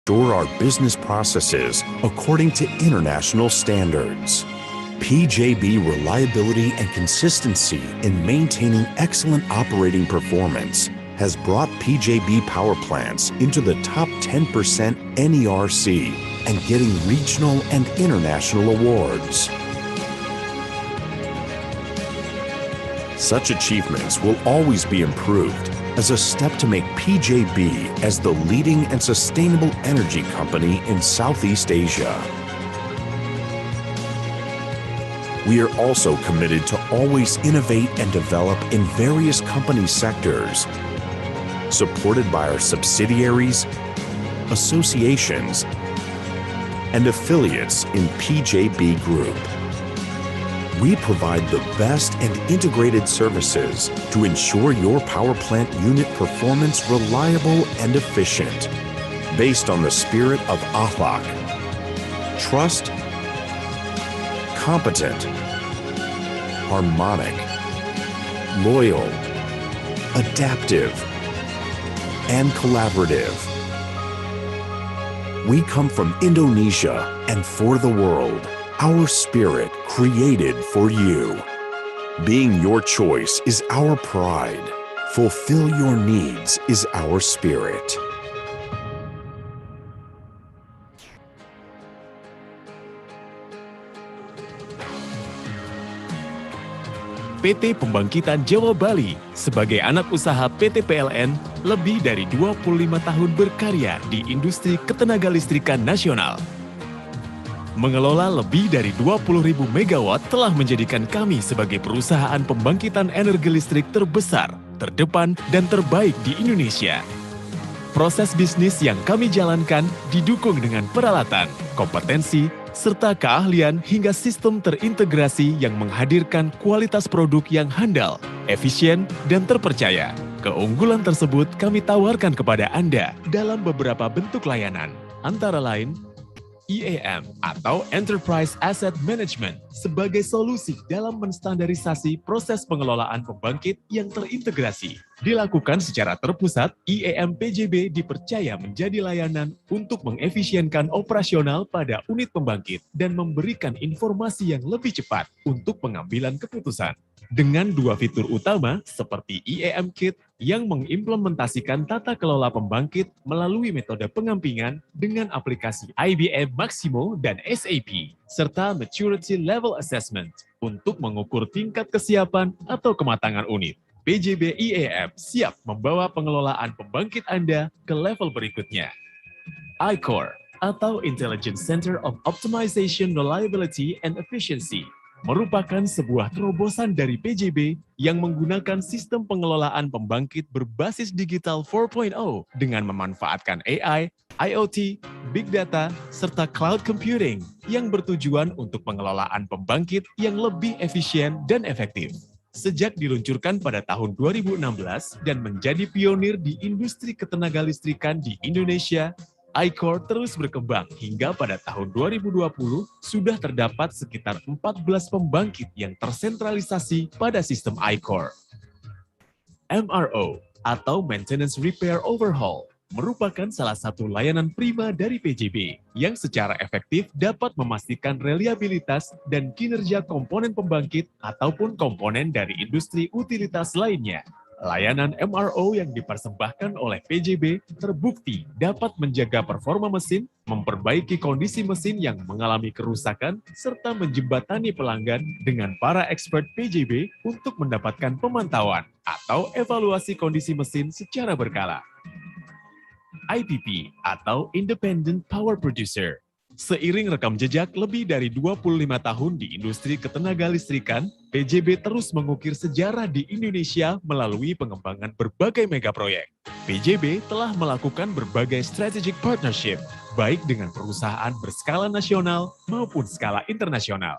ensure our business processes according to international standards. PJB reliability and consistency in maintaining excellent operating performance has brought PJB power plants into the top 10% NERC and getting regional and international awards. Such achievements will always be improved as a step to make PJB as the leading and sustainable energy company in Southeast Asia. We are also committed to always innovate and develop in various company sectors, supported by our subsidiaries, associations, and affiliates in PJB Group. We provide the best and integrated services to ensure your power plant unit performance reliable and efficient, based on the spirit of akhlaq, trust, competent, harmonic, loyal, adaptive, and collaborative. We come from Indonesia and for the world. Our spirit created for you. Being your choice is our pride. Fulfill your needs is our spirit. PT Pembangkitan Jawa Bali sebagai anak usaha PT PLN lebih dari 25 tahun berkarya di industri ketenagalistrikan nasional. Mengelola lebih dari 20.000 megawatt telah menjadikan kami sebagai perusahaan pembangkitan energi listrik terbesar, terdepan, dan terbaik di Indonesia. Proses bisnis yang kami jalankan didukung dengan peralatan, kompetensi, serta keahlian hingga sistem terintegrasi yang menghadirkan kualitas produk yang handal, efisien, dan terpercaya. Keunggulan tersebut kami tawarkan kepada Anda dalam beberapa bentuk layanan, antara lain EAM atau Enterprise Asset Management sebagai solusi dalam menstandarisasi proses pengelolaan pembangkit yang terintegrasi. Dilakukan secara terpusat, EAM PJB dipercaya menjadi layanan untuk mengefisienkan operasional pada unit pembangkit dan memberikan informasi yang lebih cepat untuk pengambilan keputusan. Dengan dua fitur utama seperti EAM Kit yang mengimplementasikan tata kelola pembangkit melalui metode pengampingan dengan aplikasi IBM Maximo dan SAP, serta Maturity Level Assessment untuk mengukur tingkat kesiapan atau kematangan unit. PJB EAM siap membawa pengelolaan pembangkit Anda ke level berikutnya. iCore atau Intelligent Center of Optimization Reliability and Efficiency merupakan sebuah terobosan dari PJB yang menggunakan sistem pengelolaan pembangkit berbasis digital 4.0 dengan memanfaatkan AI, IoT, Big Data, serta Cloud Computing yang bertujuan untuk pengelolaan pembangkit yang lebih efisien dan efektif. Sejak diluncurkan pada tahun 2016 dan menjadi pionir di industri ketenagalistrikan di Indonesia, iCore terus berkembang hingga pada tahun 2020 sudah terdapat sekitar 14 pembangkit yang tersentralisasi pada sistem iCore. MRO atau Maintenance Repair Overhaul merupakan salah satu layanan prima dari PJB yang secara efektif dapat memastikan reliabilitas dan kinerja komponen pembangkit ataupun komponen dari industri utilitas lainnya. Layanan MRO yang dipersembahkan oleh PJB terbukti dapat menjaga performa mesin, memperbaiki kondisi mesin yang mengalami kerusakan, serta menjembatani pelanggan dengan para expert PJB untuk mendapatkan pemantauan atau evaluasi kondisi mesin secara berkala. IPP atau Independent Power Producer. Seiring rekam jejak lebih dari 25 tahun di industri ketenagalistrikan, PJB terus mengukir sejarah di Indonesia melalui pengembangan berbagai megaproyek. PJB telah melakukan berbagai strategic partnership, baik dengan perusahaan berskala nasional maupun skala internasional.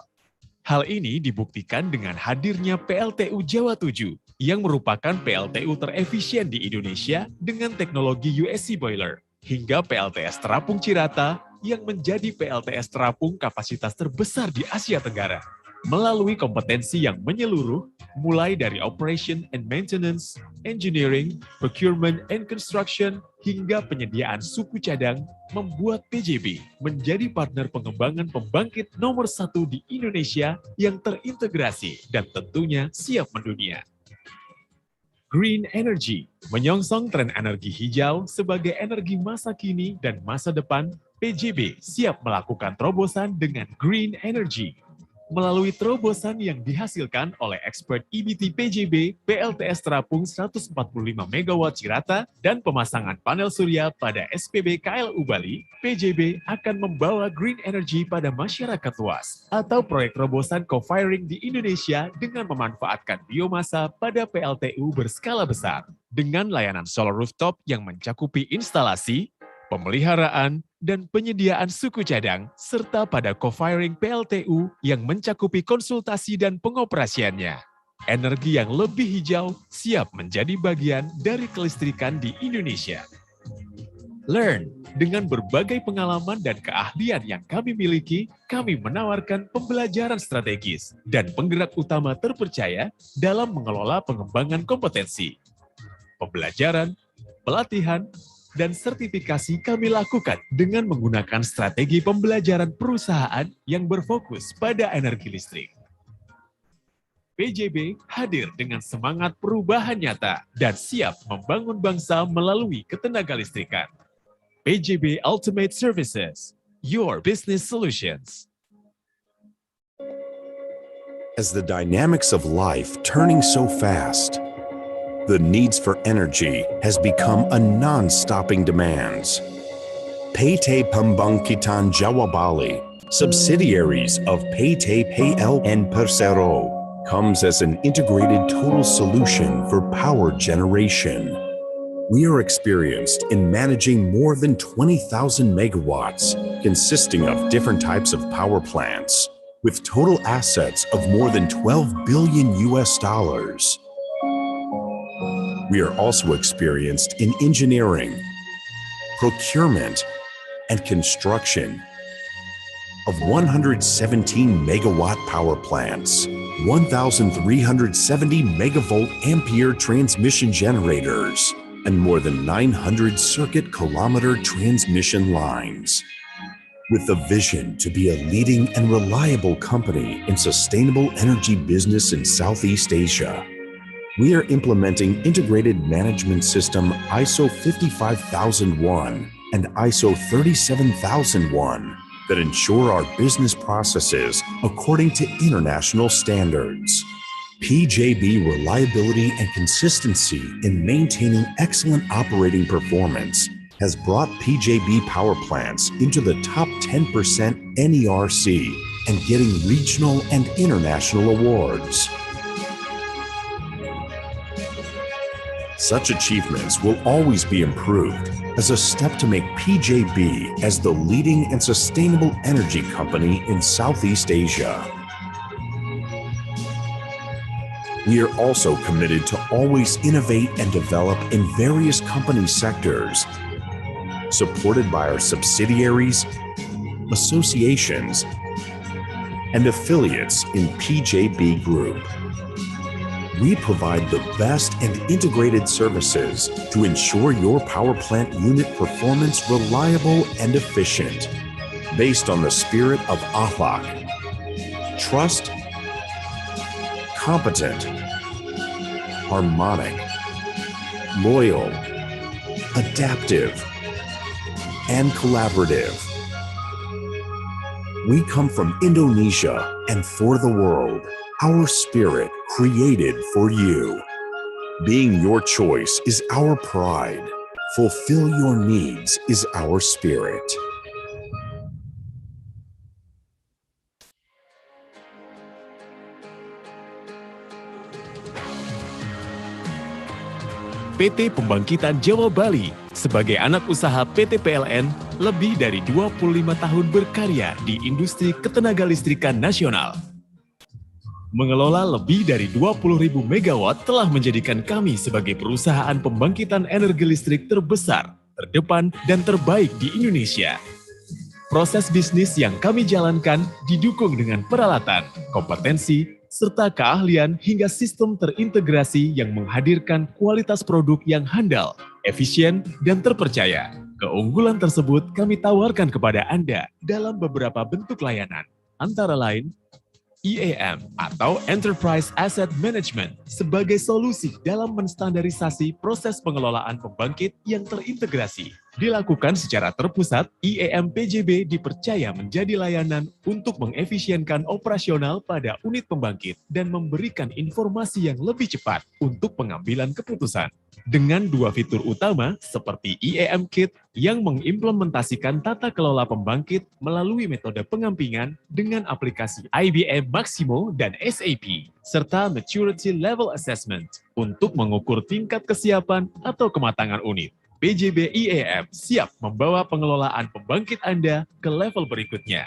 Hal ini dibuktikan dengan hadirnya PLTU Jawa 7, yang merupakan PLTU terefisien di Indonesia dengan teknologi USC boiler, hingga PLTS Terapung Cirata, yang menjadi PLTS terapung kapasitas terbesar di Asia Tenggara. Melalui kompetensi yang menyeluruh, mulai dari operation and maintenance, engineering, procurement and construction, hingga penyediaan suku cadang, membuat PJB menjadi partner pengembangan pembangkit nomor 1 di Indonesia yang terintegrasi dan tentunya siap mendunia. Green Energy menyongsong tren energi hijau sebagai energi masa kini dan masa depan. PJB siap melakukan terobosan dengan Green Energy. Melalui terobosan yang dihasilkan oleh expert EBT PJB, PLTS terapung 145 MW Cirata, dan pemasangan panel surya pada SPB KLU Bali, PJB akan membawa green energy pada masyarakat luas, atau proyek terobosan co-firing di Indonesia dengan memanfaatkan biomasa pada PLTU berskala besar. Dengan layanan solar rooftop yang mencakupi instalasi, pemeliharaan, dan penyediaan suku cadang, serta pada co-firing PLTU yang mencakupi konsultasi dan pengoperasiannya. Energi yang lebih hijau siap menjadi bagian dari kelistrikan di Indonesia. Learn, dengan berbagai pengalaman dan keahlian yang kami miliki, kami menawarkan pembelajaran strategis dan penggerak utama terpercaya dalam mengelola pengembangan kompetensi. Pembelajaran, pelatihan, dan sertifikasi kami lakukan dengan menggunakan strategi pembelajaran perusahaan yang berfokus pada energi listrik. PJB hadir dengan semangat perubahan nyata dan siap membangun bangsa melalui ketenagalistrikan. PJB Ultimate Services, your business solutions. As the dynamics of life turning so fast, the needs for energy has become a non-stopping demands. PT Pembangkitan Jawa Bali, subsidiaries of PT PLN Persero, comes as an integrated total solution for power generation. We are experienced in managing more than 20,000 megawatts, consisting of different types of power plants, with total assets of more than $12 billion. We are also experienced in engineering, procurement, and construction of 117 megawatt power plants, 1,370 megavolt ampere transmission generators, and more than 900 circuit kilometer transmission lines. With the vision to be a leading and reliable company in sustainable energy business in Southeast Asia, we are implementing integrated management system ISO 55001 and ISO 37001 that ensure our business processes according to international standards. PJB reliability and consistency in maintaining excellent operating performance has brought PJB power plants into the top 10% NERC and getting regional and international awards. Such achievements will always be improved as a step to make PJB as the leading and sustainable energy company in Southeast Asia. We are also committed to always innovate and develop in various company sectors, supported by our subsidiaries, associations, and affiliates in PJB Group. We provide the best and integrated services to ensure your power plant unit performance reliable and efficient, based on the spirit of akhlaq, trust, competent, harmonic, loyal, adaptive, and collaborative. We come from Indonesia and for the world. Our spirit created for you. Being your choice is our pride. Fulfill your needs is our spirit. PT Pembangkitan Jawa Bali sebagai anak usaha PT PLN lebih dari 25 tahun berkarya di industri ketenagalistrikan nasional. Mengelola lebih dari 20.000 megawatt telah menjadikan kami sebagai perusahaan pembangkitan energi listrik terbesar, terdepan, dan terbaik di Indonesia. Proses bisnis yang kami jalankan didukung dengan peralatan, kompetensi, serta keahlian hingga sistem terintegrasi yang menghadirkan kualitas produk yang handal, efisien, dan terpercaya. Keunggulan tersebut kami tawarkan kepada Anda dalam beberapa bentuk layanan, antara lain EAM atau Enterprise Asset Management sebagai solusi dalam menstandarisasi proses pengelolaan pembangkit yang terintegrasi. Dilakukan secara terpusat, EAM PJB dipercaya menjadi layanan untuk mengefisienkan operasional pada unit pembangkit dan memberikan informasi yang lebih cepat untuk pengambilan keputusan. Dengan dua fitur utama seperti EAM Kit yang mengimplementasikan tata kelola pembangkit melalui metode pengampingan dengan aplikasi IBM Maximo dan SAP, serta Maturity Level Assessment untuk mengukur tingkat kesiapan atau kematangan unit. PJB EAM siap membawa pengelolaan pembangkit Anda ke level berikutnya.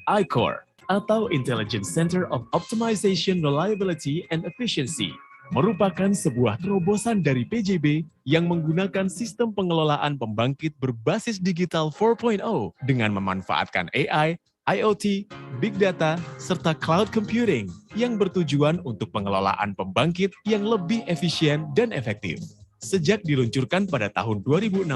iCore atau Intelligent Center of Optimization Reliability and Efficiency merupakan sebuah terobosan dari PJB yang menggunakan sistem pengelolaan pembangkit berbasis digital 4.0 dengan memanfaatkan AI, IoT, Big Data, serta Cloud Computing yang bertujuan untuk pengelolaan pembangkit yang lebih efisien dan efektif. Sejak diluncurkan pada tahun 2016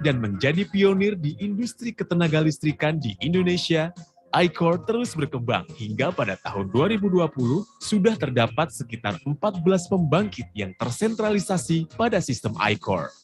dan menjadi pionir di industri ketenagalistrikan di Indonesia, iCore terus berkembang hingga pada tahun 2020 sudah terdapat sekitar 14 pembangkit yang tersentralisasi pada sistem iCore.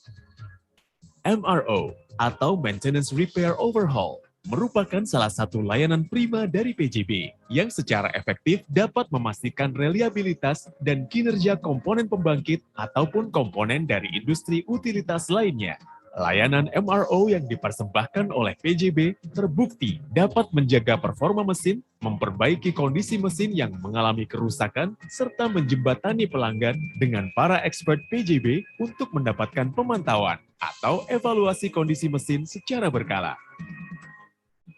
MRO atau Maintenance Repair Overhaul merupakan salah satu layanan prima dari PJB yang secara efektif dapat memastikan reliabilitas dan kinerja komponen pembangkit ataupun komponen dari industri utilitas lainnya. Layanan MRO yang dipersembahkan oleh PJB terbukti dapat menjaga performa mesin, memperbaiki kondisi mesin yang mengalami kerusakan, serta menjembatani pelanggan dengan para expert PJB untuk mendapatkan pemantauan atau evaluasi kondisi mesin secara berkala.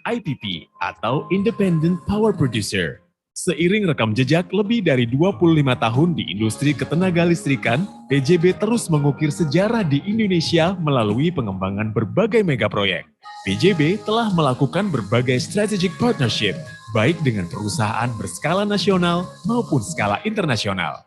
IPP atau Independent Power Producer. Seiring rekam jejak lebih dari 25 tahun di industri ketenagalistrikan, PJB terus mengukir sejarah di Indonesia melalui pengembangan berbagai megaproyek. PJB telah melakukan berbagai strategic partnership, baik dengan perusahaan berskala nasional maupun skala internasional.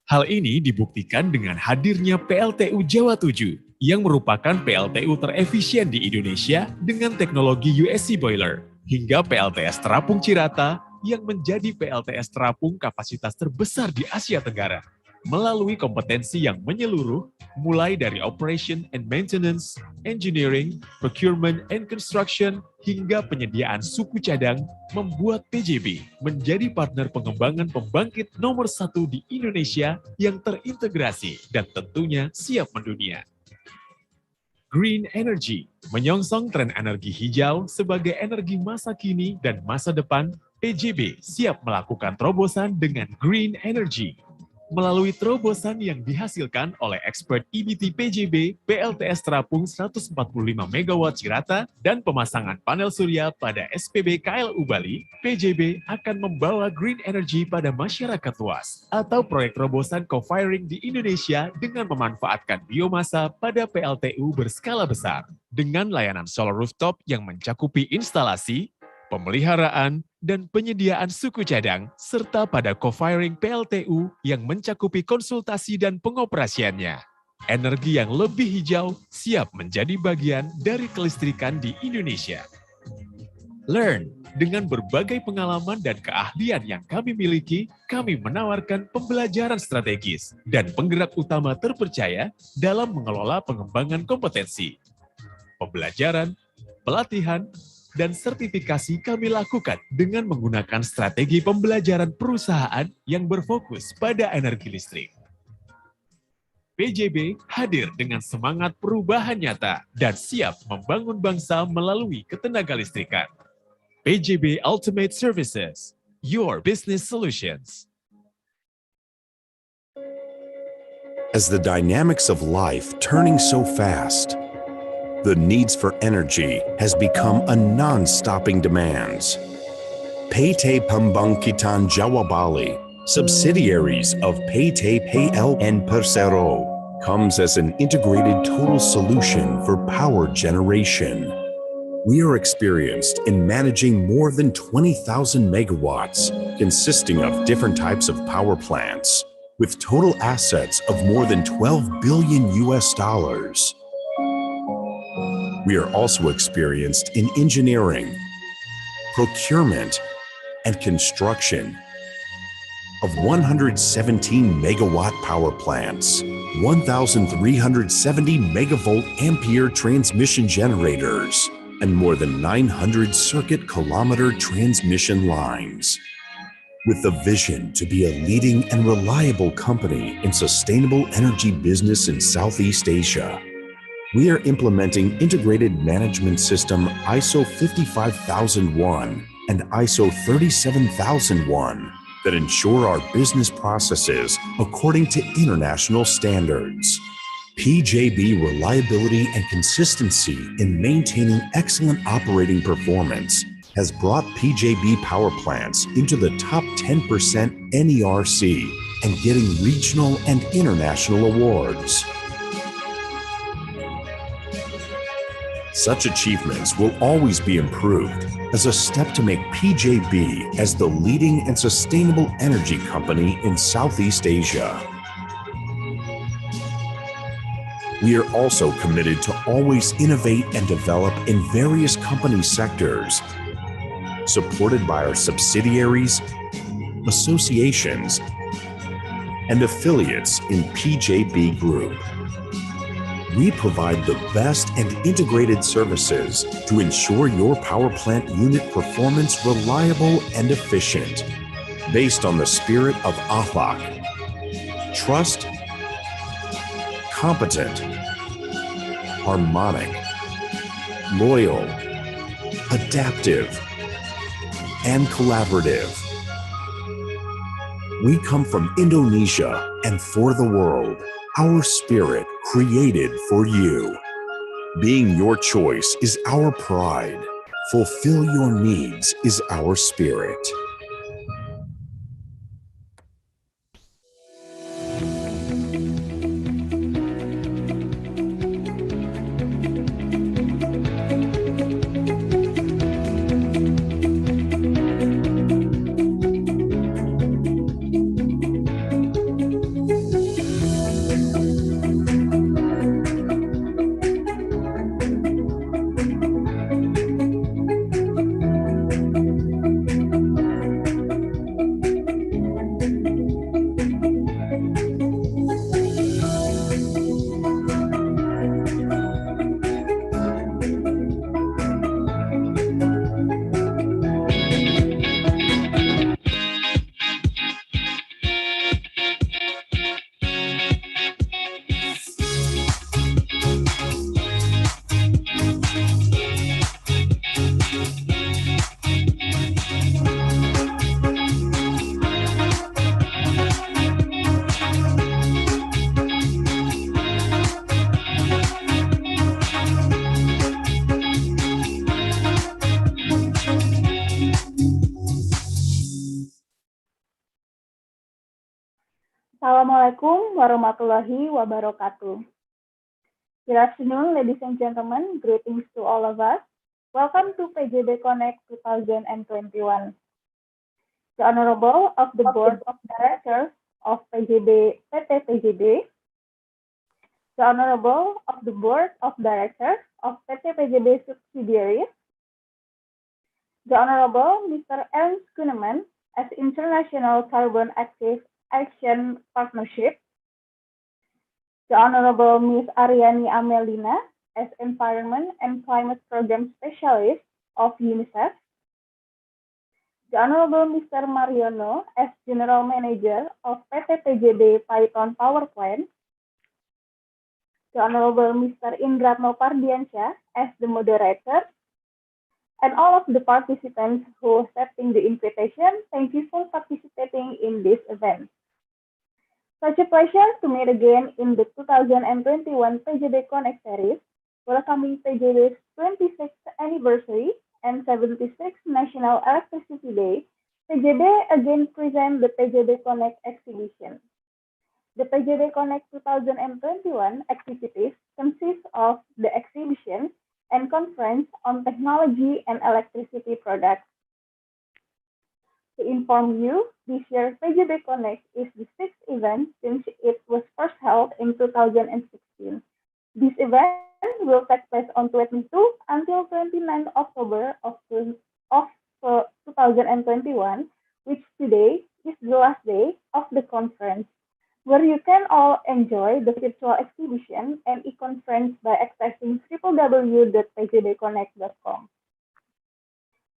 Hal ini dibuktikan dengan hadirnya PLTU Jawa 7, yang merupakan PLTU terefisien di Indonesia dengan teknologi USC boiler, hingga PLTS Terapung Cirata yang menjadi PLTS terapung kapasitas terbesar di Asia Tenggara. Melalui kompetensi yang menyeluruh, mulai dari operation and maintenance, engineering, procurement and construction, hingga penyediaan suku cadang, membuat PJB menjadi partner pengembangan pembangkit nomor 1 di Indonesia yang terintegrasi dan tentunya siap mendunia. Green Energy, menyongsong tren energi hijau sebagai energi masa kini dan masa depan, PJB siap melakukan terobosan dengan Green Energy. Melalui terobosan yang dihasilkan oleh expert EBT PJB, PLTS terapung 145 MW Cirata, dan pemasangan panel surya pada SPB KLU Bali, PJB akan membawa green energy pada masyarakat luas, atau proyek terobosan co-firing di Indonesia dengan memanfaatkan biomasa pada PLTU berskala besar. Dengan layanan solar rooftop yang mencakupi instalasi, pemeliharaan, dan penyediaan suku cadang, serta pada co-firing PLTU yang mencakupi konsultasi dan pengoperasiannya. Energi yang lebih hijau siap menjadi bagian dari kelistrikan di Indonesia. Learn, dengan berbagai pengalaman dan keahlian yang kami miliki, kami menawarkan pembelajaran strategis dan penggerak utama terpercaya dalam mengelola pengembangan kompetensi. Pembelajaran, pelatihan, dan sertifikasi kami lakukan dengan menggunakan strategi pembelajaran perusahaan yang berfokus pada energi listrik. PJB hadir dengan semangat perubahan nyata dan siap membangun bangsa melalui ketenagalistrikan. PJB Ultimate Services, your business solutions. As the dynamics of life turning so fast, the needs for energy has become a non-stopping demands. PT Pembangkitan Jawa Bali, subsidiaries of PT PLN Persero, comes as an integrated total solution for power generation. We are experienced in managing more than 20,000 megawatts, consisting of different types of power plants, with total assets of more than 12 billion US dollars. We are also experienced in engineering, procurement, and construction of 117 megawatt power plants, 1,370 megavolt ampere transmission generators, and more than 900 circuit kilometer transmission lines. With the vision to be a leading and reliable company in sustainable energy business in Southeast Asia, we are implementing Integrated Management System ISO 55001 and ISO 37001 that ensure our business processes according to international standards. PJB reliability and consistency in maintaining excellent operating performance has brought PJB power plants into the top 10% NERC and getting regional and international awards. Such achievements will always be improved as a step to make PJB as the leading and sustainable energy company in Southeast Asia. We are also committed to always innovate and develop in various company sectors, supported by our subsidiaries, associations, and affiliates in PJB Group. We provide the best and integrated services to ensure your power plant unit performance reliable and efficient, based on the spirit of akhlaq, trust, competent, harmonic, loyal, adaptive, and collaborative. We come from Indonesia and for the world. Our spirit created for you. Being your choice is our pride. Fulfill your needs is our spirit. Assalamualaikum warahmatullahi wabarakatuh. Good afternoon, ladies and gentlemen. Greetings to all of us. Welcome to PJB Connect 2021. The Honorable of the Board of Directors of PJB, PT PJB, the Honorable of the Board of Directors of PT PJB subsidiaries, the Honorable Mr. Ernst Kuneman as International Carbon Action Partnership, the Honorable Ms. Aryani Amelina as Environment and Climate Program Specialist of UNICEF, the Honorable Mr. Mariono as General Manager of PT PJB Python Power Plant, the Honorable Mr. Indratno Pardiansyah as the Moderator, and all of the participants who accepting the invitation. Thank you for participating in this event. Such a pleasure to meet again in the 2021 PJB Connect series, welcoming PJB's 26th anniversary and 76th National Electricity Day. PJB again present the PJB Connect exhibition. The PJB Connect 2021 activities consist of the exhibition and conference on technology and electricity products. To inform you, this year's PJB Connect is the sixth event since it was first held in 2016. This event will take place on 22 until 29 October of 2021, which today is the last day of the conference, where you can all enjoy the virtual exhibition and e-conference by accessing www.pjbconnect.com.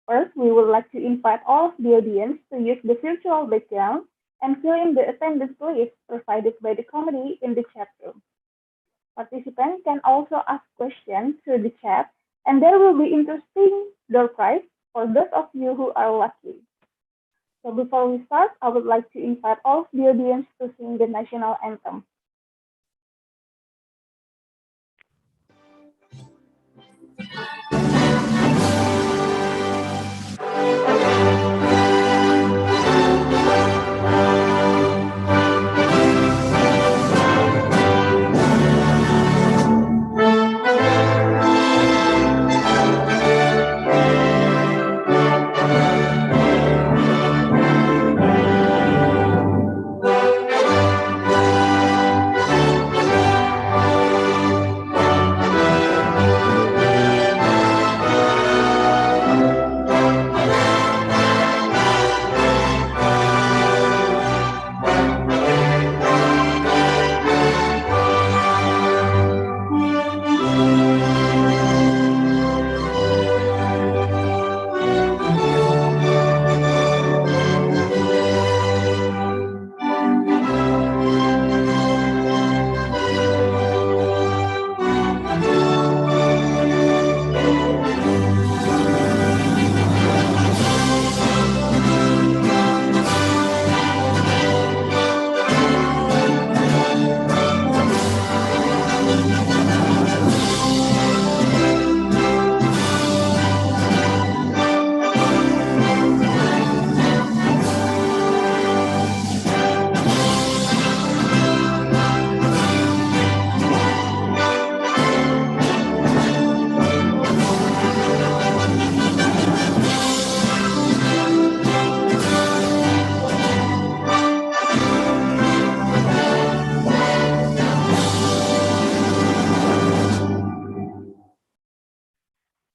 First, we would like to invite all of the audience to use the virtual background and fill in the attendance list provided by the committee in the chat room. Participants can also ask questions through the chat, and there will be interesting door prize for those of you who are lucky. So before we start, I would like to invite all of the audience to sing the national anthem.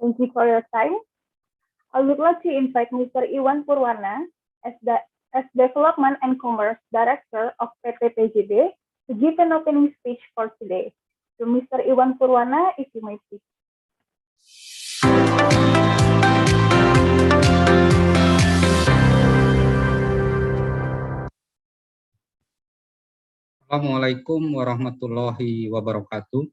Thank you for your time. I would like to invite Mr. Iwan Purwana as Development and Commerce Director of PT PJB to give an opening speech for today. To Mr. Iwan Purwana, if you may speak. Assalamualaikum warahmatullahi wabarakatuh.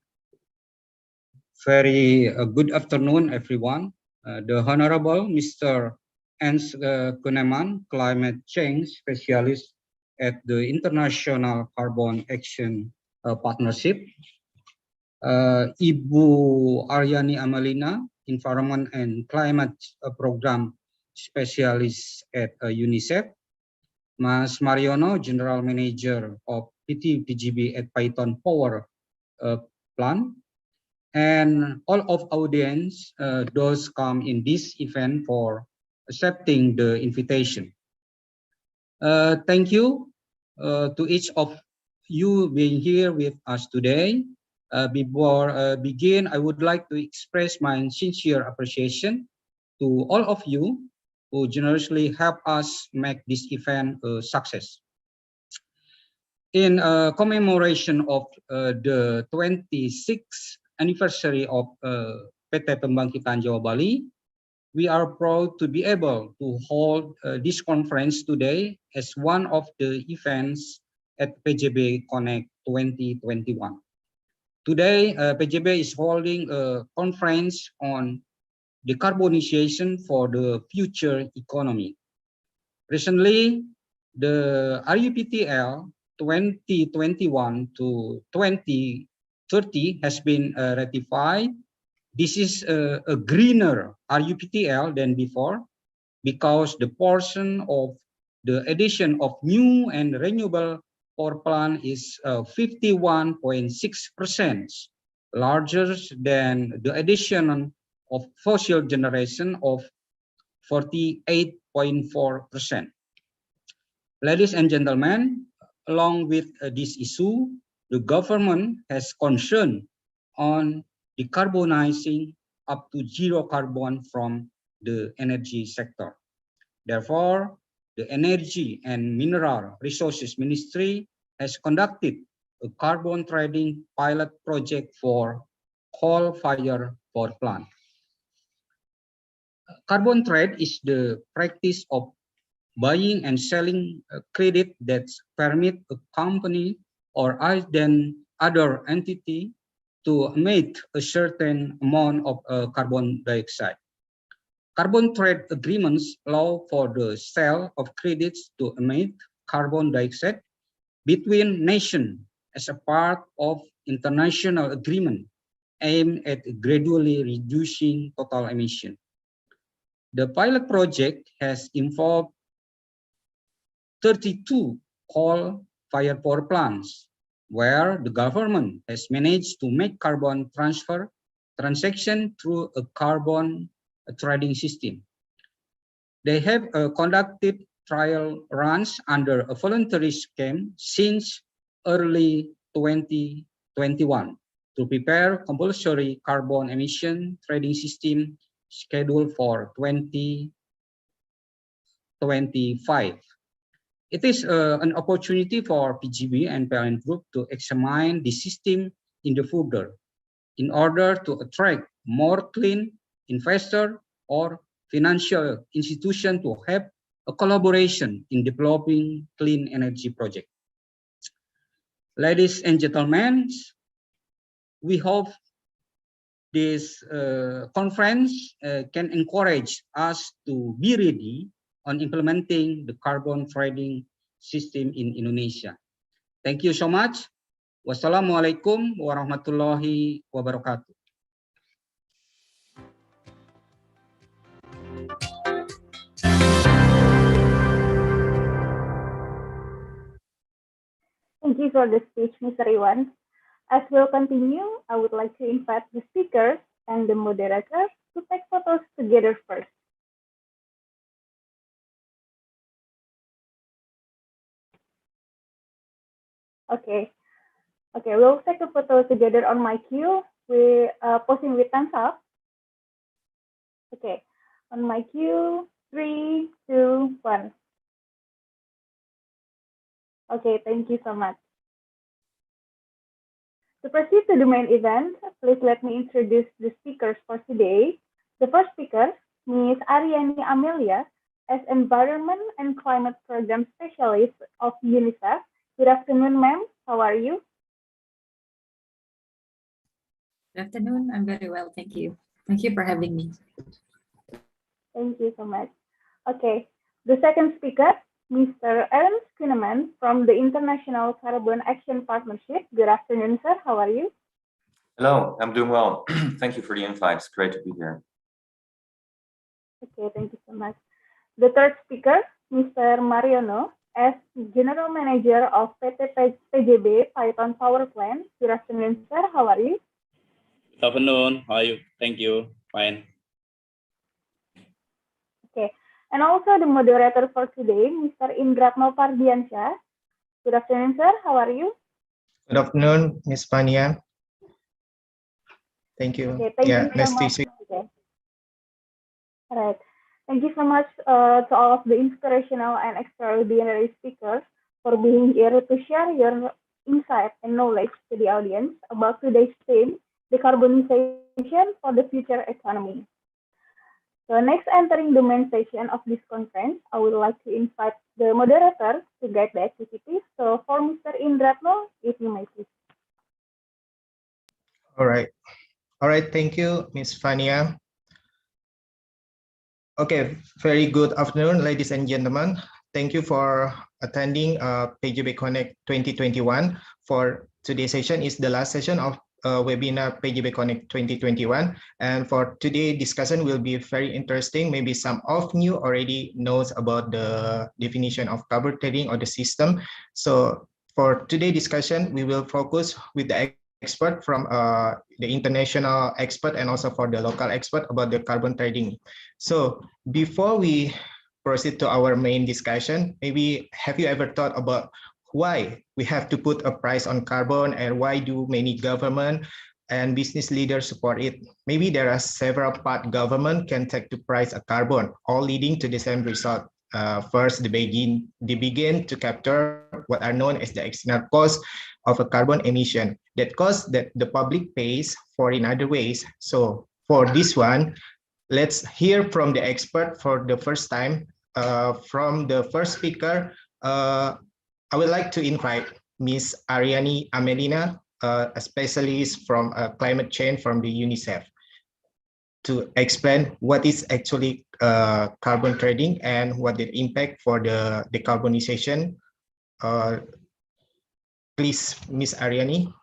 Very good afternoon, everyone. The Honorable Mr. Ens Kuneman, Climate Change Specialist at the International Carbon Action Partnership. Ibu Aryani Amalina, Environment and Climate Program Specialist at UNICEF. Mas Mariono, General Manager of PT PJB at Python Power Plant, and all of audience, those come in this event for accepting the invitation. Thank you to each of you being here with us today. Before begin, I would like to express my sincere appreciation to all of you who generously help us make this event a success. In commemoration of the 26th anniversary of PT Pembangkitan Jawa Bali, we are proud to be able to hold this conference today as one of the events at PJB Connect 2021. Today, PJB is holding a conference on decarbonization for the future economy. Recently, the RUPTL 2021 to 2030 has been ratified. This is a greener RUPTL than before because the portion of the addition of new and renewable power plant is 51.6%, larger than the addition of fossil generation of 48.4%. Ladies and gentlemen, along with this issue, the government has concern on decarbonizing up to zero carbon from the energy sector. Therefore, the Energy and Mineral Resources Ministry has conducted a carbon trading pilot project for coal-fired power plant. Carbon trade is the practice of buying and selling credit that permit a company or other entity to emit a certain amount of carbon dioxide. Carbon trade agreements allow for the sale of credits to emit carbon dioxide between nations as a part of international agreement aimed at gradually reducing total emission. The pilot project has involved 32 coal-fired power plants, where the government has managed to make carbon transfer transaction through a carbon trading system. They have conducted trial runs under a voluntary scheme since early 2021 to prepare compulsory carbon emission trading system scheduled for 2025. It is an opportunity for PJB and PLN Group to examine the system in the further in order to attract more clean investor or financial institution to have a collaboration in developing clean energy project. Ladies and gentlemen, we hope this conference can encourage us to be ready on implementing the carbon trading system in Indonesia. Thank you so much. Wassalamualaikum warahmatullahi wabarakatuh. Thank you for the speech, Mr. Iwan. As we'll continue, I would like to invite the speakers and the moderators to take photos together first. Okay, we'll take a photo together on my cue. We're posing with thumbs up. Okay, on my cue, 3, 2, 1. Okay, thank you so much. To proceed to the main event, please let me introduce the speakers for today. The first speaker, Ms. Aryani Amelia, as Environment and Climate Program Specialist of UNICEF. Good afternoon, ma'am. How are you? Good afternoon. I'm very well, thank you. Thank you for having me. Thank you so much. Okay, the second speaker, Mr. Ernst Kuhneman from the International Carbon Action Partnership. Good afternoon, sir. How are you? Hello, I'm doing well. Thank you for the invite. It's great to be here. Okay, thank you so much. The third speaker, Mr. Mariono, as General Manager of PT PJB Python Power Plant. Good afternoon, sir. How are you? Good afternoon. How are you? Thank you. Fine. Okay. And also the moderator for today, Mr. Indratno Pardiansyah. Good afternoon, sir. How are you? Good afternoon, Ms. Fania. Thank you. Okay, thank you so much. Okay. All right. Thank you so much to all of the inspirational and extraordinary speakers for being here to share your insight and knowledge to the audience about today's theme, decarbonization for the future economy. So next, entering the main session of this conference, I would like to invite the moderator to guide the activities. So for Mr. Indratno, if you may please. All right. Thank you, Ms. Fania. Okay, very good afternoon, ladies and gentlemen. Thank you for attending PJB Connect 2021. For today's session is the last session of webinar PJB Connect 2021, and for today's discussion will be very interesting. Maybe some of you already knows about the definition of carbon trading or the system. So for today's discussion, we will focus with the expert from the international expert and also for the local expert about the carbon trading. So before we proceed to our main discussion, maybe have you ever thought about why we have to put a price on carbon and why do many government and business leaders support it? Maybe there are several paths government can take to price a carbon, all leading to the same result. First, they begin to capture what are known as the external cost of a carbon emission, that cost that the public pays for in other ways. So for this one, let's hear from the expert for the first time. From the first speaker, I would like to invite Ms. Aryani Amelina, a specialist from climate change from the UNICEF, to explain what is actually carbon trading and what the impact for the decarbonization. Please, Ms. Aryani.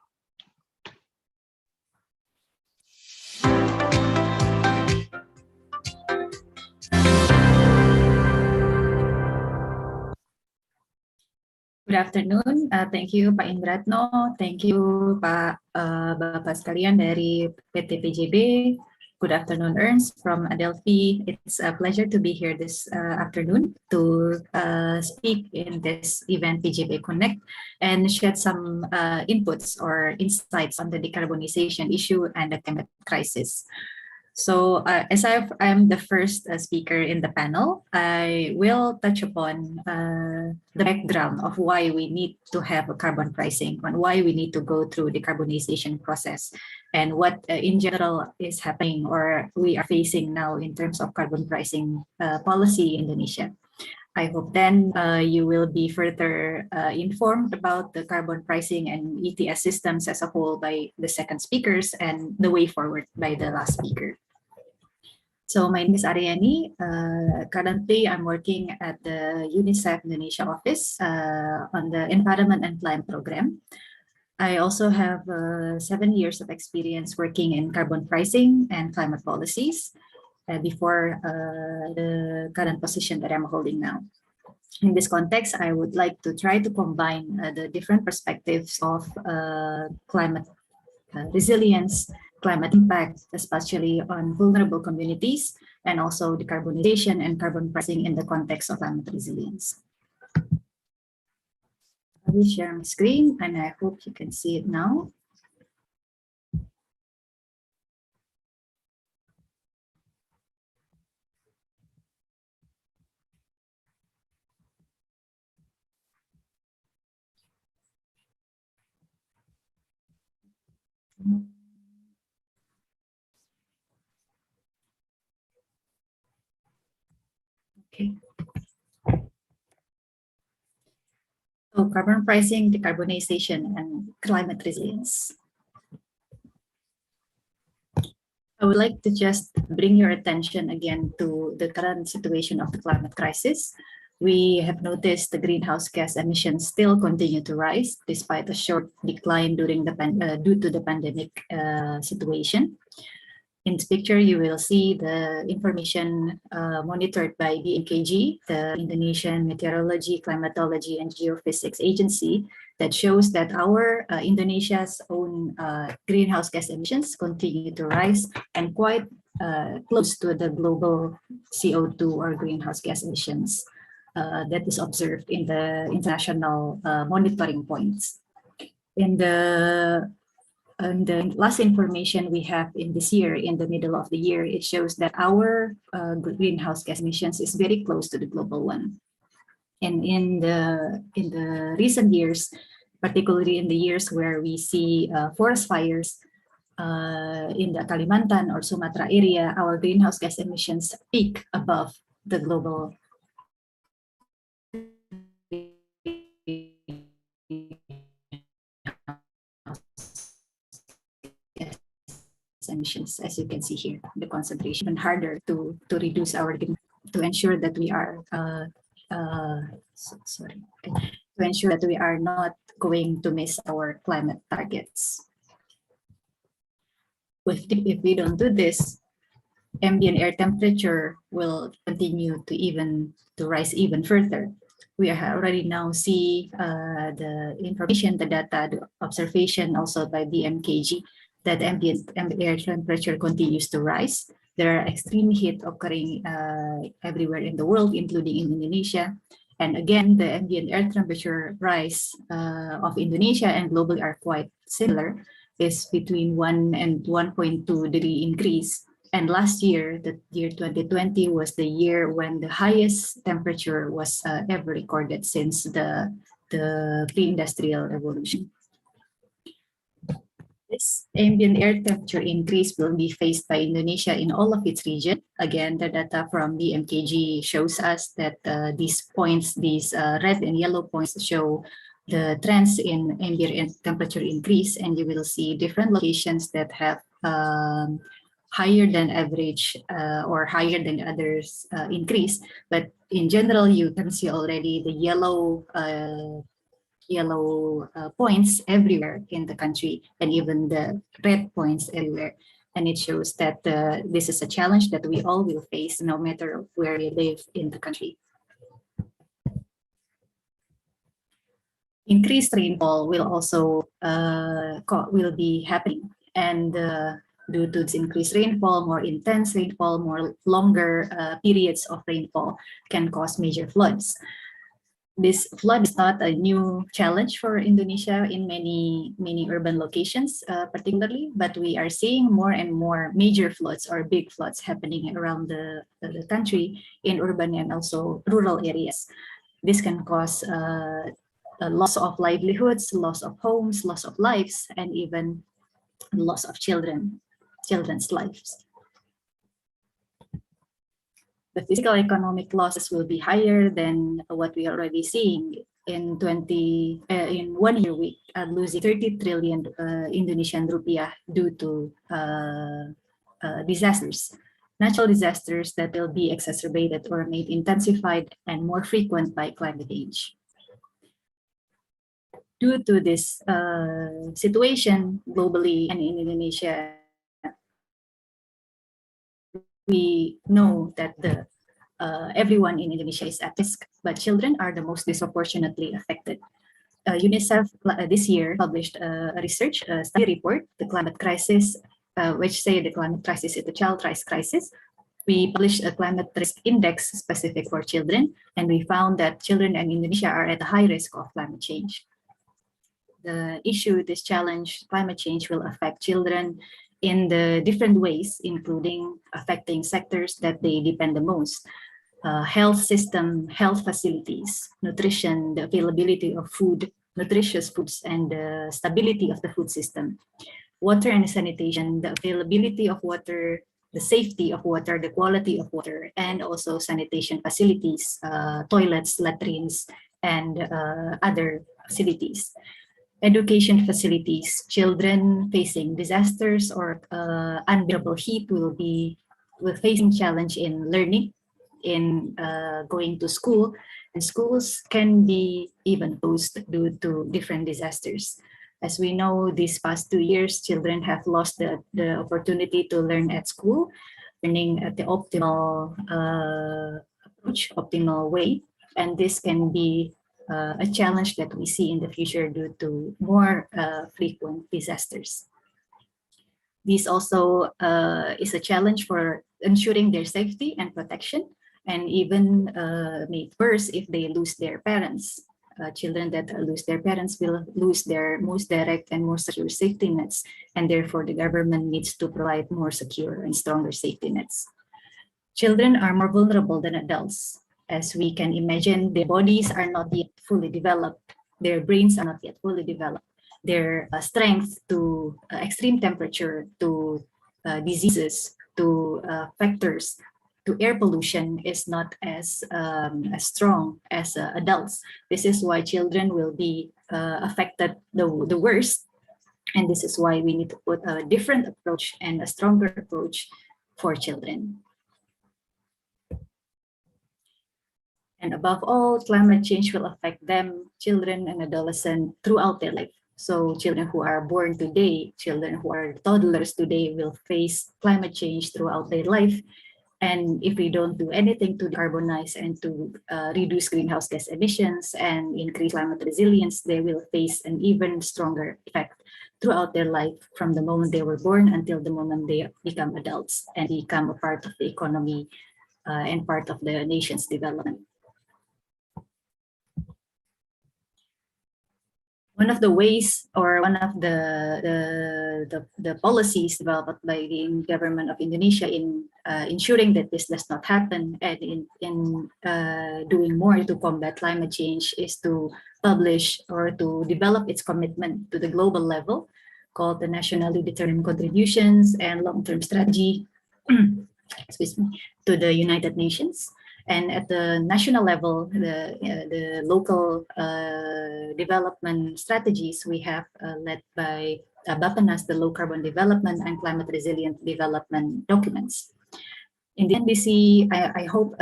Good afternoon. Thank you, Pak Indratno. Thank you, Bapak sekalian dari PT PJB. Good afternoon, Ernst from Adelphi. It's a pleasure to be here this afternoon to speak in this event, PJB Connect, and shed some inputs or insights on the decarbonization issue and the climate crisis. So as I'm the first speaker in the panel, I will touch upon the background of why we need to have a carbon pricing and why we need to go through the decarbonization process and what in general is happening or we are facing now in terms of carbon pricing policy in Indonesia. I hope then you will be further informed about the carbon pricing and ETS systems as a whole by the second speakers and the way forward by the last speaker. So my name is Aryani. Currently, I'm working at the UNICEF Indonesia office on the Environment and Climate Program. I also have 7 years of experience working in carbon pricing and climate policies before the current position that I'm holding now. In this context, I would like to try to combine the different perspectives of climate resilience, climate impact, especially on vulnerable communities, and also decarbonization and carbon pricing in the context of climate resilience. I will share my screen, and I hope you can see it now. Okay. So carbon pricing, decarbonization, and climate resilience. I would like to just bring your attention again to the current situation of the climate crisis. We have noticed the greenhouse gas emissions still continue to rise despite a short decline during due to the pandemic situation. In this picture, you will see the information monitored by BMKG, the Indonesian Meteorology, Climatology, and Geophysics Agency, that shows that our Indonesia's own greenhouse gas emissions continue to rise and quite close to the global CO2 or greenhouse gas emissions that is observed in the international monitoring points. In the last information we have in this year, in the middle of the year, it shows that our greenhouse gas emissions is very close to the global one. And in the recent years, particularly in the years where we see forest fires in the Kalimantan or Sumatra area, our greenhouse gas emissions peak above the global emissions, as you can see here, the concentration and harder to reduce our, to ensure that we are to ensure that we are not going to miss our climate targets. If we don't do this, ambient air temperature will continue to rise even further. we already now see the information, the data, the observation also by the MKG that ambient air temperature continues to rise. There are extreme heat occurring everywhere in the world, including in Indonesia. And again, the ambient air temperature rise of Indonesia and globally are quite similar, is between 1 and 1.2 degree increase. And last year, the year 2020 was the year when the highest temperature was ever recorded since the pre-industrial revolution. This ambient air temperature increase will be faced by Indonesia in all of its region. Again, the data from the MKG shows us that these points, these red and yellow points show the trends in ambient temperature increase, and you will see different locations that have higher than average or higher than others increase. But in general, you can see already the yellow points everywhere in the country, and even the red points everywhere. And it shows that this is a challenge that we all will face no matter where we live in the country. Increased rainfall will also will be happening, and due to this increased rainfall, more intense rainfall, more longer periods of rainfall can cause major floods. This flood is not a new challenge for Indonesia in many urban locations, particularly, but we are seeing more and more major floods or big floods happening around the country in urban and also rural areas. This can cause a loss of livelihoods, loss of homes, loss of lives, and even loss of children's lives. The physical economic losses will be higher than what we are already seeing in 1 year. We are losing 30 trillion Indonesian rupiah due to disasters, natural disasters that will be exacerbated or made intensified and more frequent by climate change. Due to this situation globally and in Indonesia, we know that everyone in Indonesia is at risk, but children are the most disproportionately affected. UNICEF this year published a research study report, The Climate Crisis, which say the climate crisis is a child risk crisis. We published a climate risk index specific for children, and we found that children in Indonesia are at a high risk of climate change. The issue, this challenge, climate change will affect children in the different ways, including affecting sectors that they depend the most. Health system, health facilities, nutrition, the availability of food, nutritious foods, and the stability of the food system. Water and sanitation, the availability of water, the safety of water, the quality of water, and also sanitation facilities, toilets, latrines, and other facilities. Education facilities, children facing disasters or unbearable heat will facing challenge in learning, in going to school, and schools can be even closed due to different disasters. As we know, these past 2 years, children have lost the opportunity to learn at school, learning at the optimal approach, optimal way, and this can be a challenge that we see in the future due to more frequent disasters. This also is a challenge for ensuring their safety and protection, and even made worse if they lose their parents. Children that lose their parents will lose their most direct and more secure safety nets, and therefore the government needs to provide more secure and stronger safety nets. Children are more vulnerable than adults. As we can imagine, their bodies are not yet fully developed. Their brains are not yet fully developed. Their strength to extreme temperature, to diseases, to factors, to air pollution is not as strong as adults. This is why children will be affected the worst. And this is why we need to put a different approach and a stronger approach for children. And above all, climate change will affect them, children and adolescents, throughout their life. So children who are born today, children who are toddlers today will face climate change throughout their life. And if we don't do anything to decarbonize and to reduce greenhouse gas emissions and increase climate resilience, they will face an even stronger effect throughout their life, from the moment they were born until the moment they become adults and become a part of the economy and part of the nation's development. One of the ways, or one of the policies developed by the government of Indonesia in ensuring that this does not happen, and in doing more to combat climate change, is to publish or to develop its commitment to the global level, called the Nationally Determined Contributions and Long-Term Strategy excuse me, to the United Nations. And at the national level, the local development strategies we have led by Bappenas, the Low Carbon Development and Climate Resilient Development documents. In the NDC, I hope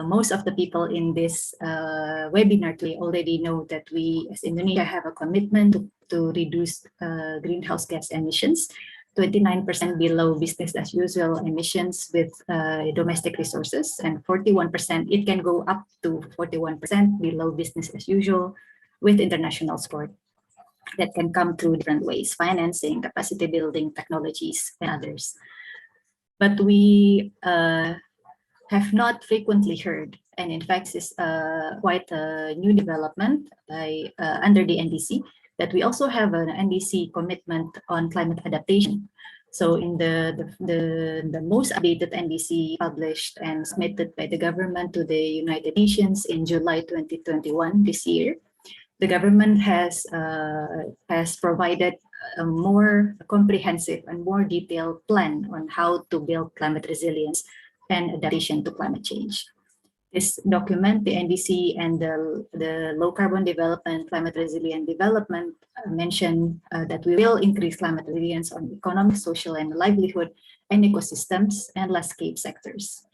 most of the people in this webinar today already know that we as Indonesia have a commitment to reduce greenhouse gas emissions, 29% below business as usual emissions with domestic resources, and 41%, it can go up to 41% below business as usual with international support that can come through different ways: financing, capacity building, technologies, and others. But we have not frequently heard, and in fact is quite a new development by under the NDC, that we also have an NDC commitment on climate adaptation. So in the most updated NDC published and submitted by the government to the United Nations in July 2021, this year, the government has provided a more comprehensive and more detailed plan on how to build climate resilience and adaptation to climate change. This document, the NDC and the Low Carbon Development, Climate Resilient Development mention that we will increase climate resilience on economic, social, and livelihood, and ecosystems and landscape sectors.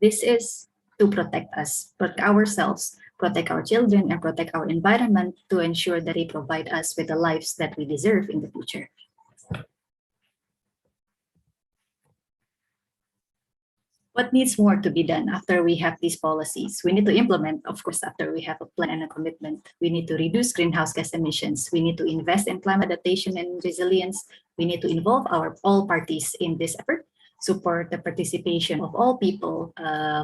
This is to protect us, protect ourselves, protect our children, and protect our environment, to ensure that they provide us with the lives that we deserve in the future. What needs more to be done after we have these policies? We need to implement, of course, after we have a plan and a commitment. We need to reduce greenhouse gas emissions. We need to invest in climate adaptation and resilience. We need to involve all parties in this effort, support the participation of all people,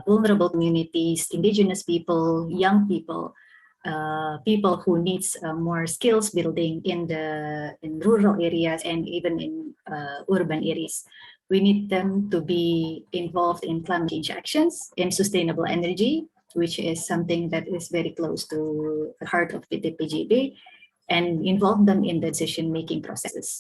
vulnerable communities, indigenous people, young people, people who needs more skills building in rural areas and even in urban areas. We need them to be involved in climate change actions, in sustainable energy, which is something that is very close to the heart of the PJB, and involve them in the decision-making processes.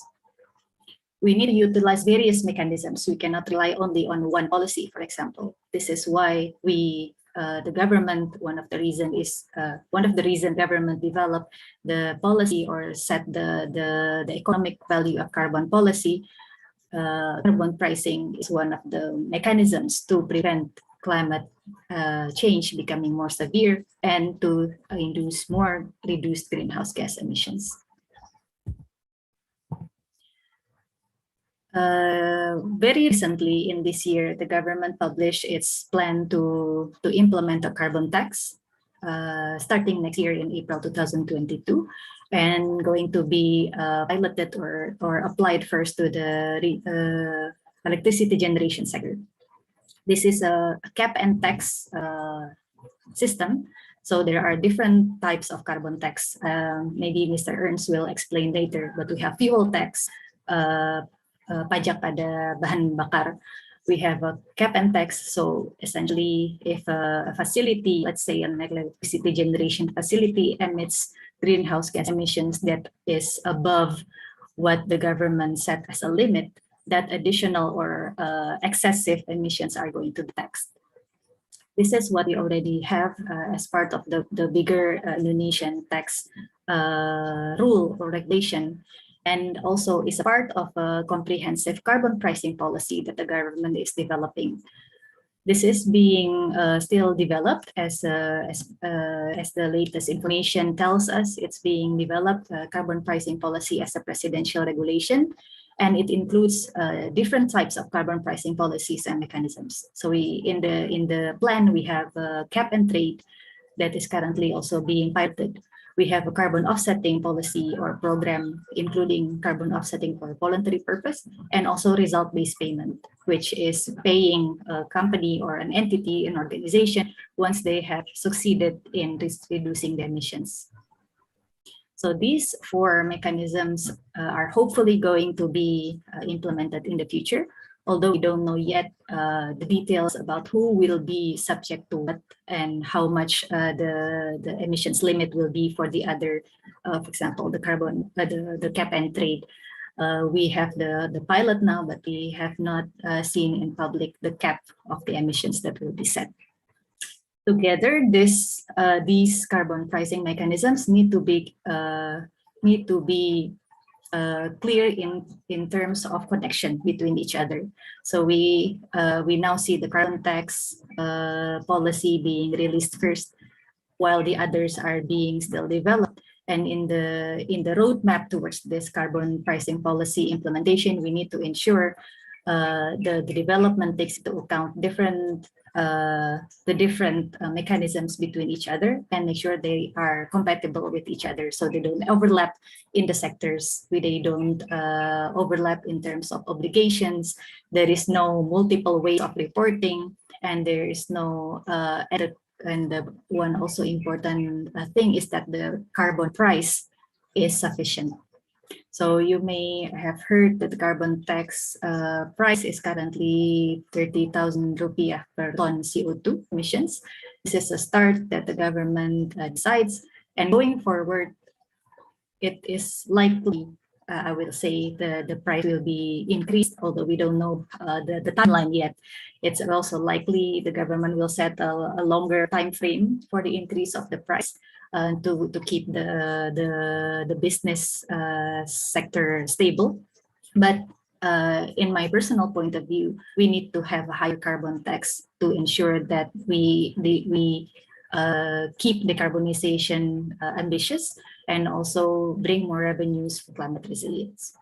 We need to utilize various mechanisms. We cannot rely only on one policy, for example. This is why the government, one of the reason government developed the policy or set the economic value of carbon policy. Carbon pricing is one of the mechanisms to prevent climate change becoming more severe and to induce more reduced greenhouse gas emissions. Very recently in this year, the government published its plan to implement a carbon tax starting next year in April 2022. And going to be piloted or applied first to the electricity generation sector. This is a cap and tax system. So there are different types of carbon tax. Maybe Mr. Ernst will explain later, but we have fuel tax, pajak pada bahan bakar. We have a cap and tax. So essentially, if a facility, let's say an electricity generation facility, emits greenhouse gas emissions that is above what the government set as a limit, that additional or excessive emissions are going to be taxed. This is what we already have as part of the bigger Indonesian tax rule or regulation, and also is a part of a comprehensive carbon pricing policy that the government is developing. This is being still developed as the latest information tells us. It's being developed, carbon pricing policy, as a presidential regulation, and it includes different types of carbon pricing policies and mechanisms. So we in the plan we have cap and trade that is currently also being piloted. We have a carbon offsetting policy or program, including carbon offsetting for voluntary purpose, and also result-based payment, which is paying a company or an entity, an organization, once they have succeeded in reducing the emissions. So these four mechanisms are hopefully going to be implemented in the future, although we don't know yet the details about who will be subject to what and how much the emissions limit will be for the other, for example, the carbon, the cap and trade. We have the pilot now, but we have not seen in public the cap of the emissions that will be set. Together, these carbon pricing mechanisms need to be clear in terms of connection between each other. So we now see the carbon tax policy being released first, while the others are being still developed. And in the roadmap towards this carbon pricing policy implementation, we need to ensure the development takes into account the different mechanisms between each other and make sure they are compatible with each other, so they don't overlap in the sectors, they don't overlap in terms of obligations, there is no multiple ways of reporting, and there is no and the one also important thing is that the carbon price is sufficient. So you may have heard that the carbon tax price is currently 30,000 rupiah per ton CO2 emissions. This is a start that the government decides, and going forward, it is likely, I will say, the price will be increased, although we don't know the timeline yet. It's also likely the government will set a longer time frame for the increase of the price to keep the business sector stable. But in my personal point of view, we need to have a higher carbon tax to ensure that we keep decarbonization ambitious and also bring more revenues for climate resilience.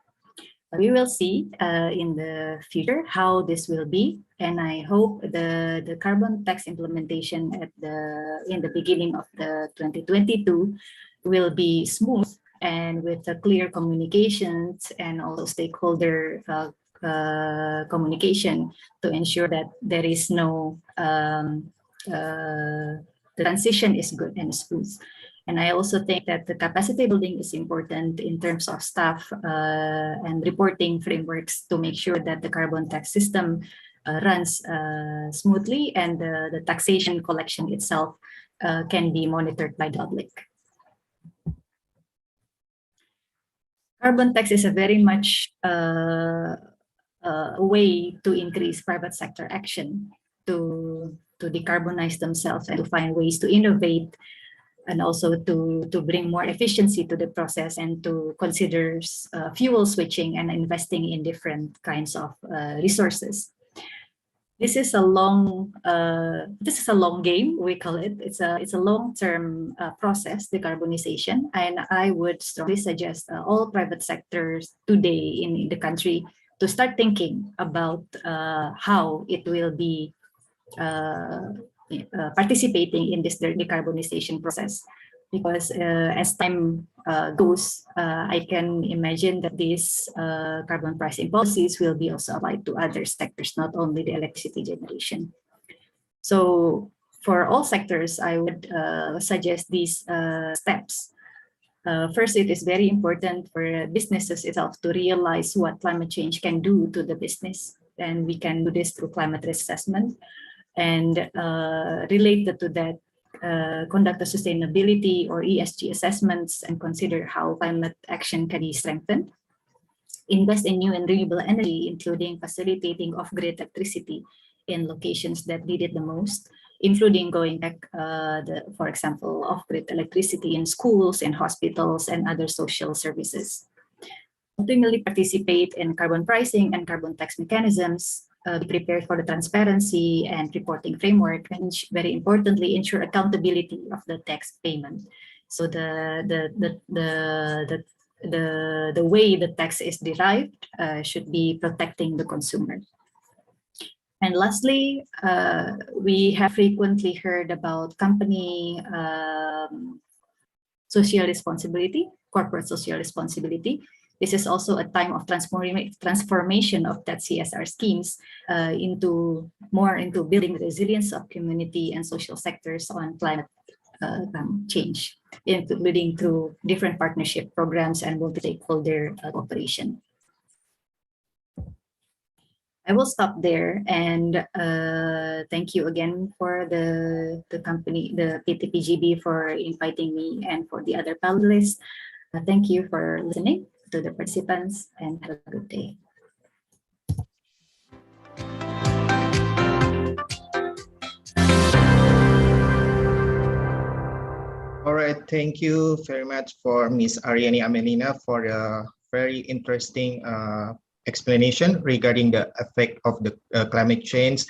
We will see in the future how this will be, and I hope the carbon tax implementation in the beginning of the 2022 will be smooth and with clear communications and also stakeholder communication to ensure that there is no the transition is good and smooth. And I also think that the capacity building is important in terms of staff and reporting frameworks to make sure that the carbon tax system runs smoothly and the taxation collection itself can be monitored by the public. Carbon tax is a very much a way to increase private sector action to decarbonize themselves and to find ways to innovate, and also to bring more efficiency to the process and to consider fuel switching and investing in different kinds of resources. This is a long game, we call it. It's a long-term process, decarbonization, and I would strongly suggest all private sectors today in the country to start thinking about how it will be participating in this decarbonization process, because as time goes, I can imagine that these carbon pricing policies will be also applied to other sectors, not only the electricity generation. So for all sectors, I would suggest these steps. First, it is very important for businesses itself to realize what climate change can do to the business, and we can do this through climate risk assessment. And related to that, conduct a sustainability or ESG assessments and consider how climate action can be strengthened. Invest in new and renewable energy, including facilitating off-grid electricity in locations that need it the most, including going back, for example, off-grid electricity in schools and hospitals and other social services. Ultimately, participate in carbon pricing and carbon tax mechanisms. Be prepared for the transparency and reporting framework, and very importantly, ensure accountability of the tax payment. So the the way the tax is derived should be protecting the consumer. And lastly, we have frequently heard about company social responsibility, corporate social responsibility. This is also a time of transformation of that CSR schemes into building the resilience of community and social sectors on climate change, including through different partnership programs and multi-stakeholder cooperation. I will stop there, and thank you again for the company, the PT-PJB, for inviting me, and for the other panelists. Thank you for listening to the participants, and have a good day. All right, thank you very much for Ms. Aryani Amelina for a very interesting explanation regarding the effect of the climate change,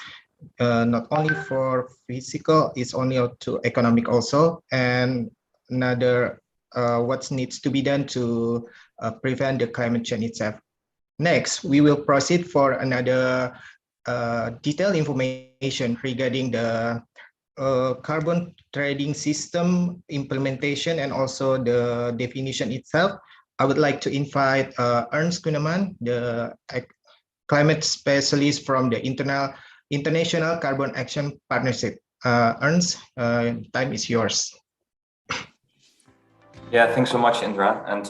not only for physical, it's only to economic also, and another what needs to be done to prevent the climate change itself. Next, we will proceed for another detailed information regarding the carbon trading system implementation and also the definition itself. I would like to invite Ernst Kuneman, the climate specialist from the International Carbon Action Partnership. Ernst, time is yours. Yeah, thanks so much, Indra, and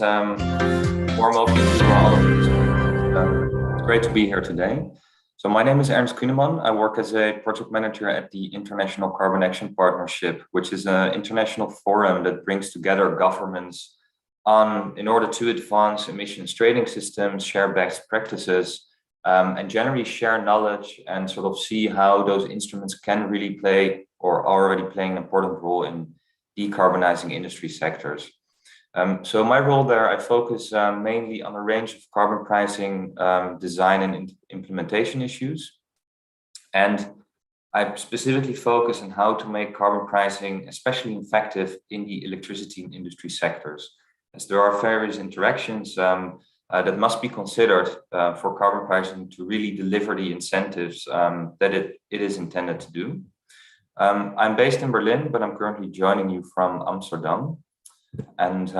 warm welcome to all of you. It's great to be here today. So my name is Ernst Kuneman. I work as a project manager at the International Carbon Action Partnership, which is an international forum that brings together governments in order to advance emissions trading systems, share best practices, and generally share knowledge and sort of see how those instruments can really play or are already playing an important role in decarbonizing industry sectors. So my role there, I focus mainly on a range of carbon pricing, design and implementation issues. And I specifically focus on how to make carbon pricing especially effective in the electricity and industry sectors, as there are various interactions that must be considered for carbon pricing to really deliver the incentives that it is intended to do. I'm based in Berlin, but I'm currently joining you from Amsterdam. And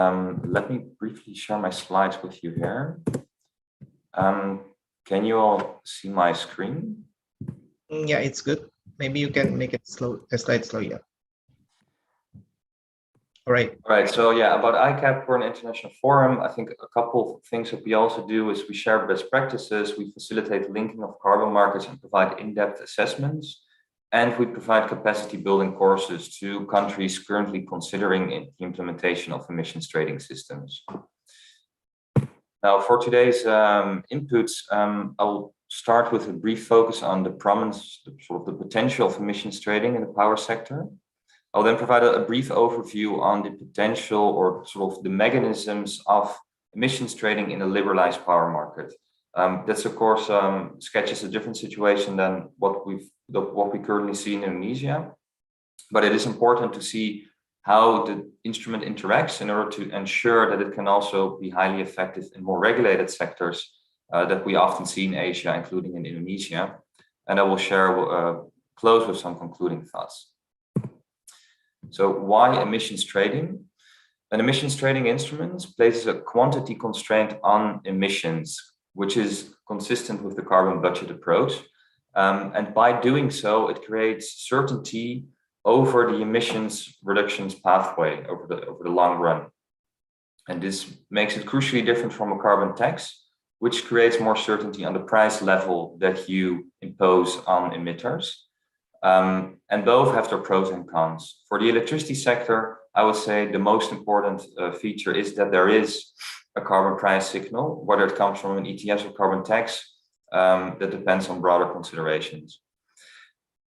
let me briefly share my slides with you here. Can you all see my screen? Yeah, it's good. Maybe you can make it slow, a slide slow, yeah. All right. All right, so yeah, about ICAP, we're an international forum. I think a couple of things that we also do is we share best practices, we facilitate linking of carbon markets and provide in-depth assessments. And we provide capacity building courses to countries currently considering the implementation of emissions trading systems. Now, for today's inputs, I'll start with a brief focus on the prominence, sort of the potential of emissions trading in the power sector. I'll then provide a brief overview on the potential or sort of the mechanisms of emissions trading in a liberalized power market. That's of course sketches a different situation than what we currently see in Indonesia, but it is important to see how the instrument interacts in order to ensure that it can also be highly effective in more regulated sectors that we often see in Asia, including in Indonesia. And I will share close with some concluding thoughts. So why emissions trading? An emissions trading instrument places a quantity constraint on emissions, which is consistent with the carbon budget approach. And by doing so, it creates certainty over the emissions reductions pathway over the long run. And this makes it crucially different from a carbon tax, which creates more certainty on the price level that you impose on emitters. And both have their pros and cons. For the electricity sector, I would say the most important feature is that there is a carbon price signal, whether it comes from an ETS or carbon tax, that depends on broader considerations.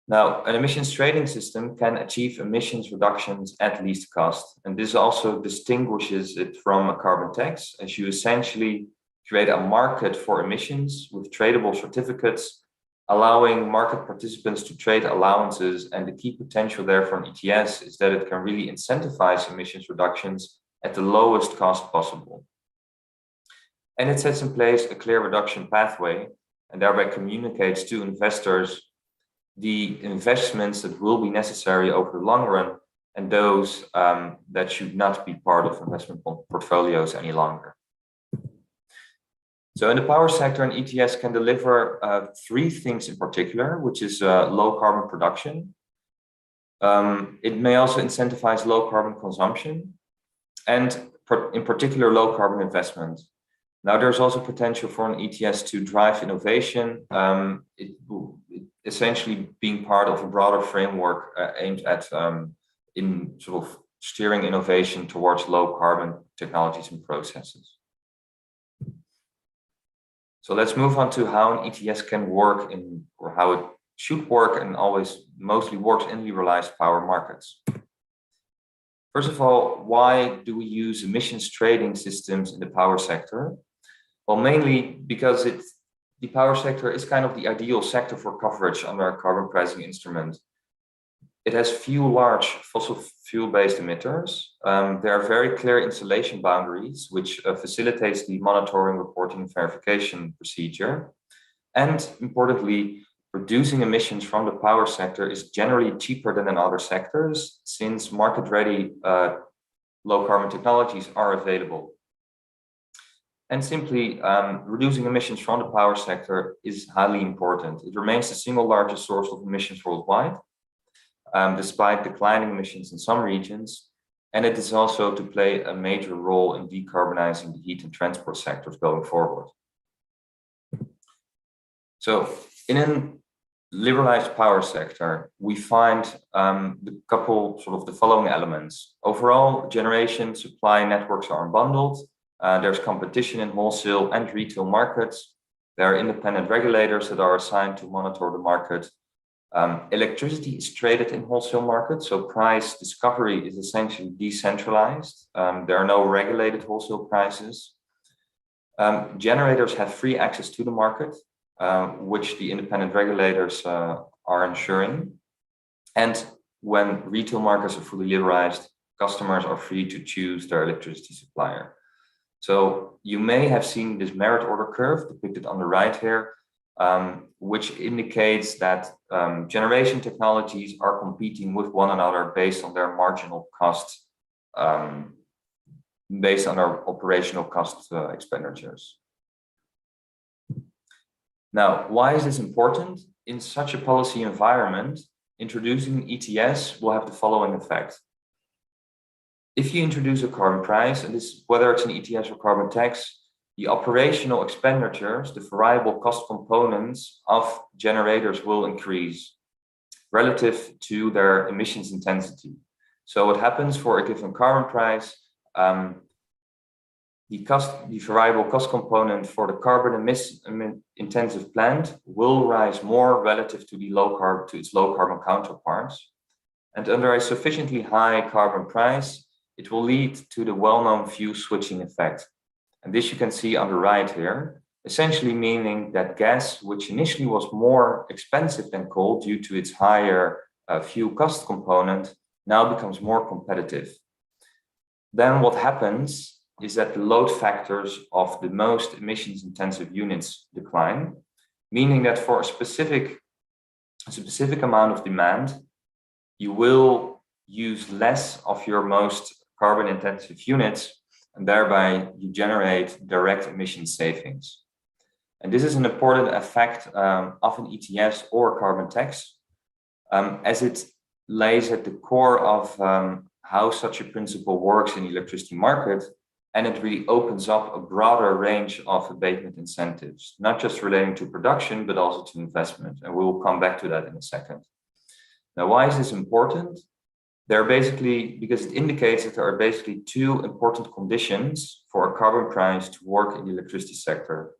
Now, an emissions trading system can achieve emissions reductions at least cost. And this also distinguishes it from a carbon tax, as you essentially create a market for emissions with tradable certificates, allowing market participants to trade allowances. And the key potential there for an ETS is that it can really incentivize emissions reductions at the lowest cost possible. And it sets in place a clear reduction pathway and thereby communicates to investors the investments that will be necessary over the long run and those that should not be part of investment portfolios any longer. So in the power sector, an ETS can deliver three things in particular, which is low carbon production. It may also incentivize low carbon consumption and in particular low carbon investment. Now there's also potential for an ETS to drive innovation, it essentially being part of a broader framework aimed at in sort of steering innovation towards low carbon technologies and processes. So let's move on to how an ETS can work in, or how it should work and always mostly works in liberalized power markets. First of all, why do we use emissions trading systems in the power sector? Well, mainly because the power sector is kind of the ideal sector for coverage under a carbon pricing instrument. It has few large fossil fuel-based emitters. There are very clear installation boundaries, which facilitates the monitoring, reporting, and verification procedure. And importantly, reducing emissions from the power sector is generally cheaper than in other sectors, since market-ready low-carbon technologies are available. And simply, reducing emissions from the power sector is highly important. It remains the single largest source of emissions worldwide, despite declining emissions in some regions. And it is also to play a major role in decarbonizing the heat and transport sectors going forward. So in a liberalized power sector, we find the following elements. Overall, generation supply networks are unbundled. There's competition in wholesale and retail markets. There are independent regulators that are assigned to monitor the market. Electricity is traded in wholesale markets, so price discovery is essentially decentralized. There are no regulated wholesale prices. Generators have free access to the market, which the independent regulators are ensuring. And when retail markets are fully liberalized, customers are free to choose their electricity supplier. So you may have seen this merit order curve depicted on the right here, which indicates that generation technologies are competing with one another based on their marginal cost, based on their operational cost expenditures. Now, why is this important? In such a policy environment, introducing ETS will have the following effect. If you introduce a carbon price, and this, whether it's an ETS or carbon tax, the operational expenditures, the variable cost components of generators will increase relative to their emissions intensity. So what happens for a given carbon price, the variable cost component for the carbon intensive plant will rise more relative to its low carbon counterparts. And under a sufficiently high carbon price, it will lead to the well-known fuel switching effect. And this you can see on the right here, essentially meaning that gas, which initially was more expensive than coal due to its higher fuel cost component, now becomes more competitive. Then what happens is that the load factors of the most emissions intensive units decline, meaning that for a specific amount of demand, you will use less of your most carbon intensive units, and thereby you generate direct emission savings. And this is an important effect of an ETS or carbon tax, as it lays at the core of how such a principle works in the electricity market, and it really opens up a broader range of abatement incentives, not just relating to production, but also to investment. And we will come back to that in a second. Now, why is this important? They're basically, because it indicates that there are basically two important conditions for a carbon price to work in the electricity sector.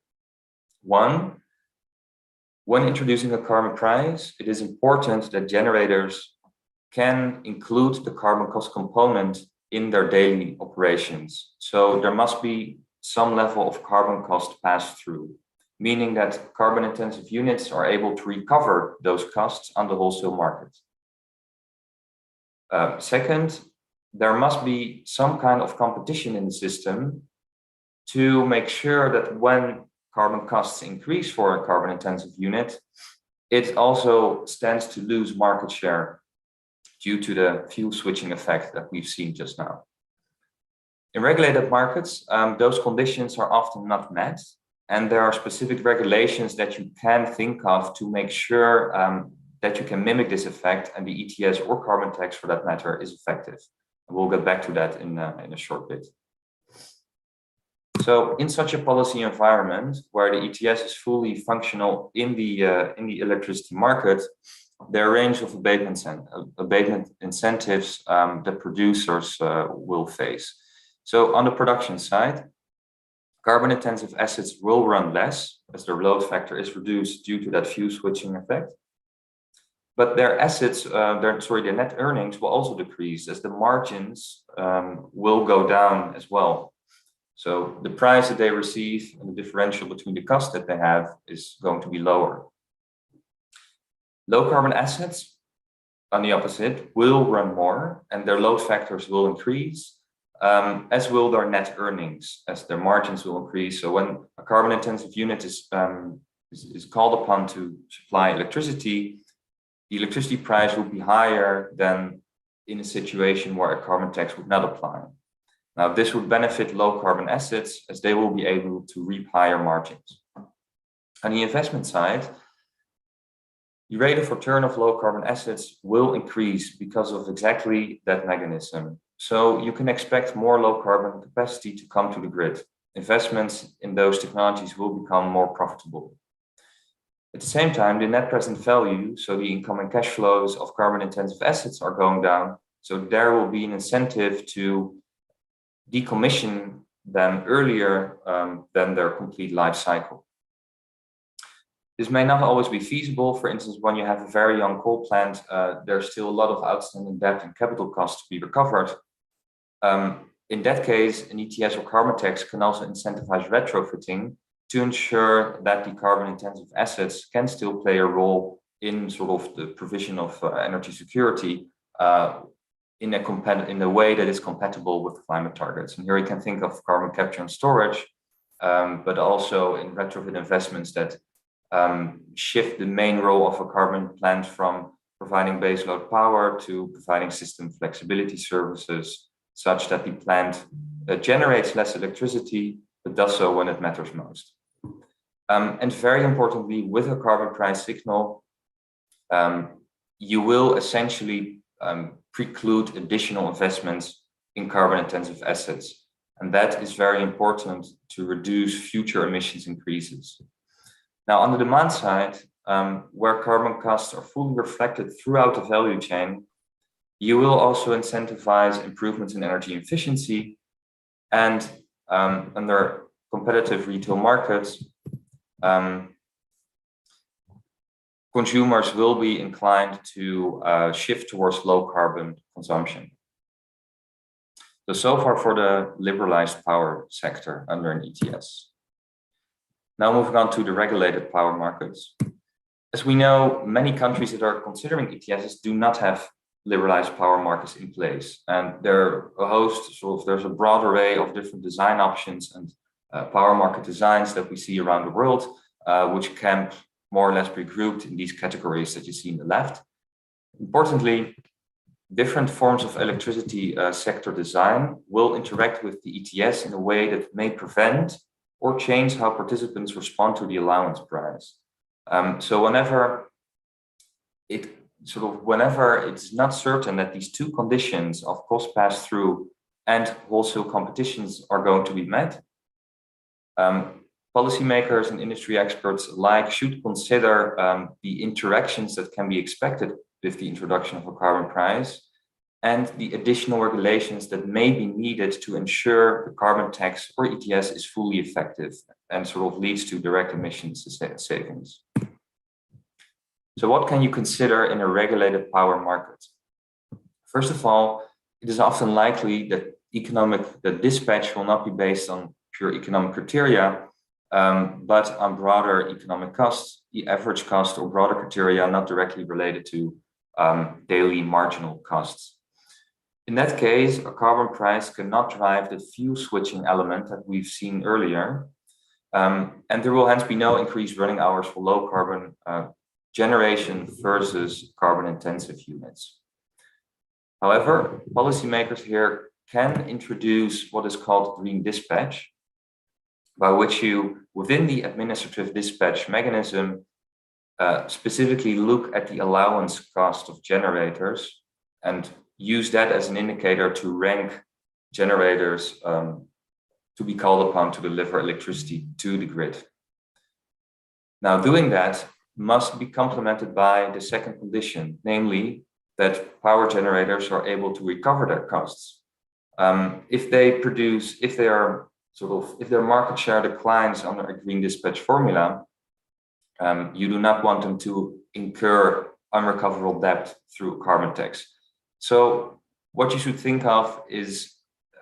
One, when introducing a carbon price, it is important that generators can include the carbon cost component in their daily operations. So there must be some level of carbon cost passed through, meaning that carbon intensive units are able to recover those costs on the wholesale market. Second, there must be some kind of competition in the system to make sure that when carbon costs increase for a carbon intensive unit, it also stands to lose market share due to the fuel switching effect that we've seen just now. In regulated markets, those conditions are often not met, and there are specific regulations that you can think of to make sure that you can mimic this effect, and the ETS or carbon tax for that matter is effective. And we'll get back to that in a short bit. So in such a policy environment where the ETS is fully functional in the electricity market, there are a range of abatement incentives that producers will face. So on the production side, carbon intensive assets will run less as their load factor is reduced due to that fuel switching effect. But their assets, their net earnings will also decrease as the margins will go down as well. So the price that they receive and the differential between the cost that they have is going to be lower. Low carbon assets, on the opposite, will run more and their load factors will increase, as will their net earnings, as their margins will increase. So when a carbon intensive unit is called upon to supply electricity, the electricity price will be higher than in a situation where a carbon tax would not apply. Now, this would benefit low carbon assets as they will be able to reap higher margins. On the investment side, the rate of return of low carbon assets will increase because of exactly that mechanism. So you can expect more low carbon capacity to come to the grid. Investments in those technologies will become more profitable. At the same time, the net present value, so the incoming cash flows of carbon intensive assets are going down. So there will be an incentive to decommission them earlier than their complete life cycle. This may not always be feasible. For instance, when you have a very young coal plant, there's still a lot of outstanding debt and capital costs to be recovered. In that case, an ETS or carbon tax can also incentivize retrofitting to ensure that the carbon intensive assets can still play a role in sort of the provision of energy security in a way that is compatible with climate targets. And here you can think of carbon capture and storage, but also in retrofit investments that shift the main role of a carbon plant from providing baseload power to providing system flexibility services, such that the plant generates less electricity, but does so when it matters most. And very importantly, with a carbon price signal, you will essentially preclude additional investments in carbon intensive assets. And that is very important to reduce future emissions increases. Now, on the demand side, where carbon costs are fully reflected throughout the value chain, you will also incentivize improvements in energy efficiency, and under competitive retail markets, consumers will be inclined to shift towards low carbon consumption. So far for the liberalized power sector under an ETS. Now moving on to the regulated power markets. As we know, many countries that are considering ETSs do not have liberalized power markets in place. And there are a host, there's a broad array of different design options and power market designs that we see around the world, which can more or less be grouped in these categories that you see on the left. Importantly, different forms of electricity sector design will interact with the ETS in a way that may prevent or change how participants respond to the allowance price. So whenever it's not certain that these two conditions of cost pass-through and wholesale competitions are going to be met, policymakers and industry experts alike should consider the interactions that can be expected with the introduction of a carbon price and the additional regulations that may be needed to ensure the carbon tax or ETS is fully effective and leads to direct emissions savings. So what can you consider in a regulated power market? First of all, it is often likely that dispatch will not be based on pure economic criteria, but on broader economic costs, the average cost or broader criteria not directly related to daily marginal costs. In that case, a carbon price cannot drive the fuel switching element that we've seen earlier. And there will hence be no increased running hours for low carbon generation versus carbon intensive units. However, policymakers here can introduce what is called green dispatch, by which you, within the administrative dispatch mechanism, specifically look at the allowance cost of generators and use that as an indicator to rank generators to be called upon to deliver electricity to the grid. Now, doing that must be complemented by the second condition, namely that power generators are able to recover their costs. If their market share declines under a green dispatch formula, you do not want them to incur unrecoverable debt through a carbon tax. So what you should think of is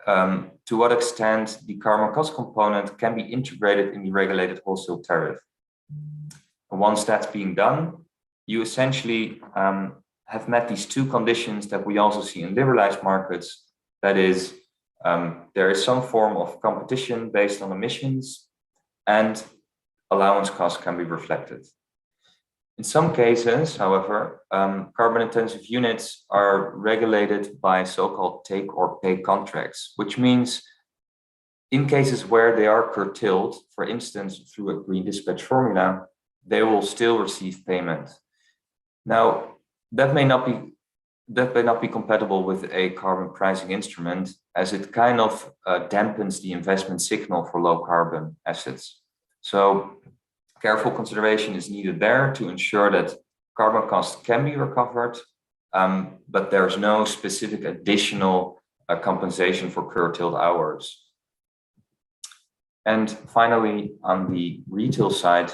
to what extent the carbon cost component can be integrated in the regulated wholesale tariff. And once that's being done, you essentially have met these two conditions that we also see in liberalized markets. That is, there is some form of competition based on emissions and allowance costs can be reflected. In some cases, however, carbon intensive units are regulated by so-called take or pay contracts, which means in cases where they are curtailed, for instance, through a green dispatch formula, they will still receive payment. Now, that may not be compatible with a carbon pricing instrument, as it kind of dampens the investment signal for low carbon assets. So careful consideration is needed there to ensure that carbon costs can be recovered, but there's no specific additional compensation for curtailed hours. And finally, on the retail side,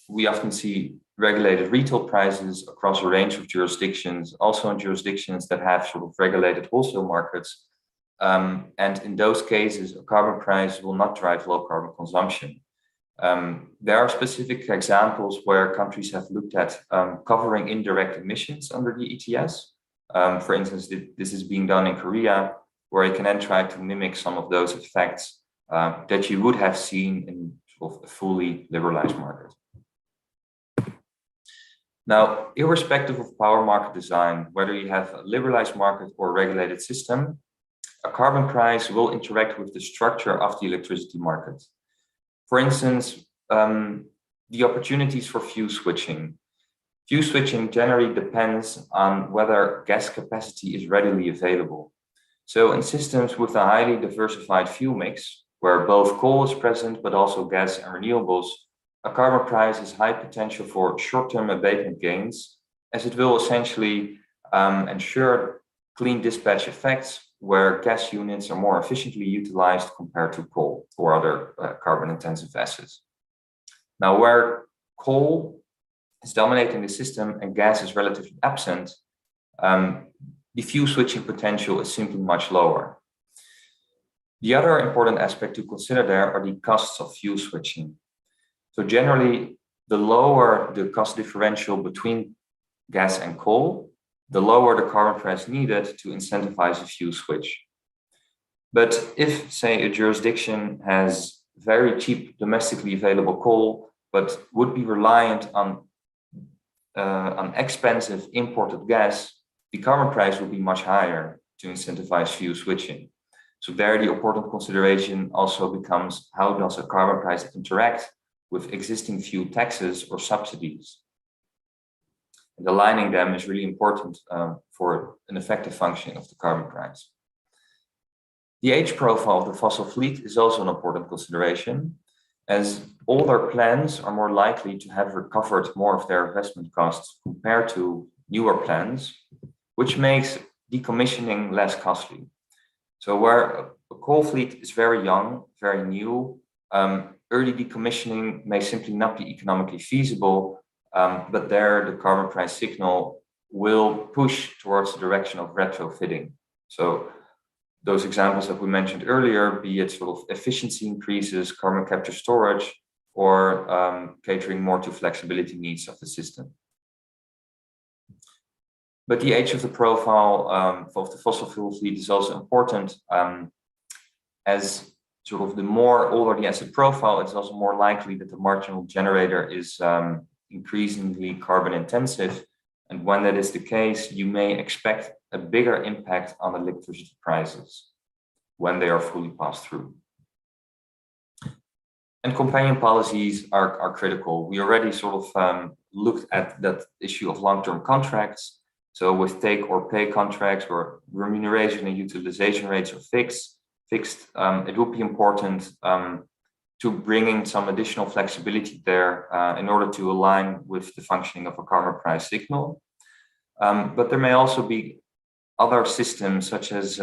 we often see regulated retail prices across a range of jurisdictions, also in jurisdictions that have sort of regulated wholesale markets. And in those cases, a carbon price will not drive low carbon consumption. There are specific examples where countries have looked at covering indirect emissions under the ETS. For instance, this is being done in Korea, where you can then try to mimic some of those effects that you would have seen in sort of a fully liberalized market. Now, irrespective of power market design, whether you have a liberalized market or a regulated system, a carbon price will interact with the structure of the electricity market. For instance, the opportunities for fuel switching. Fuel switching generally depends on whether gas capacity is readily available. So in systems with a highly diversified fuel mix, where both coal is present, but also gas and renewables, a carbon price has high potential for short-term abatement gains, as it will essentially ensure clean dispatch effects where gas units are more efficiently utilized compared to coal or other carbon-intensive assets. Now, where coal is dominating the system and gas is relatively absent, the fuel switching potential is simply much lower. The other important aspect to consider there are the costs of fuel switching. So generally, the lower the cost differential between gas and coal, the lower the carbon price needed to incentivize a fuel switch. But if, say, a jurisdiction has very cheap domestically available coal, but would be reliant on expensive imported gas, the carbon price will be much higher to incentivize fuel switching. So there, the important consideration also becomes, how does a carbon price interact with existing fuel taxes or subsidies? And aligning them is really important for an effective functioning of the carbon price. The age profile of the fossil fleet is also an important consideration, as older plants are more likely to have recovered more of their investment costs compared to newer plants, which makes decommissioning less costly. So where a coal fleet is very young, very new, early decommissioning may simply not be economically feasible, but there the carbon price signal will push towards the direction of retrofitting. So those examples that we mentioned earlier, be it sort of efficiency increases, carbon capture storage, or catering more to flexibility needs of the system. But the age of the profile of the fossil fuel fleet is also important, as sort of the more older the asset profile, it's also more likely that the marginal generator is increasingly carbon intensive. And when that is the case, you may expect a bigger impact on electricity prices when they are fully passed through. And companion policies are critical. We already sort of looked at that issue of long-term contracts. So with take or pay contracts where remuneration and utilization rates are fixed, it would be important to bring in some additional flexibility there in order to align with the functioning of a carbon price signal. But there may also be other systems such as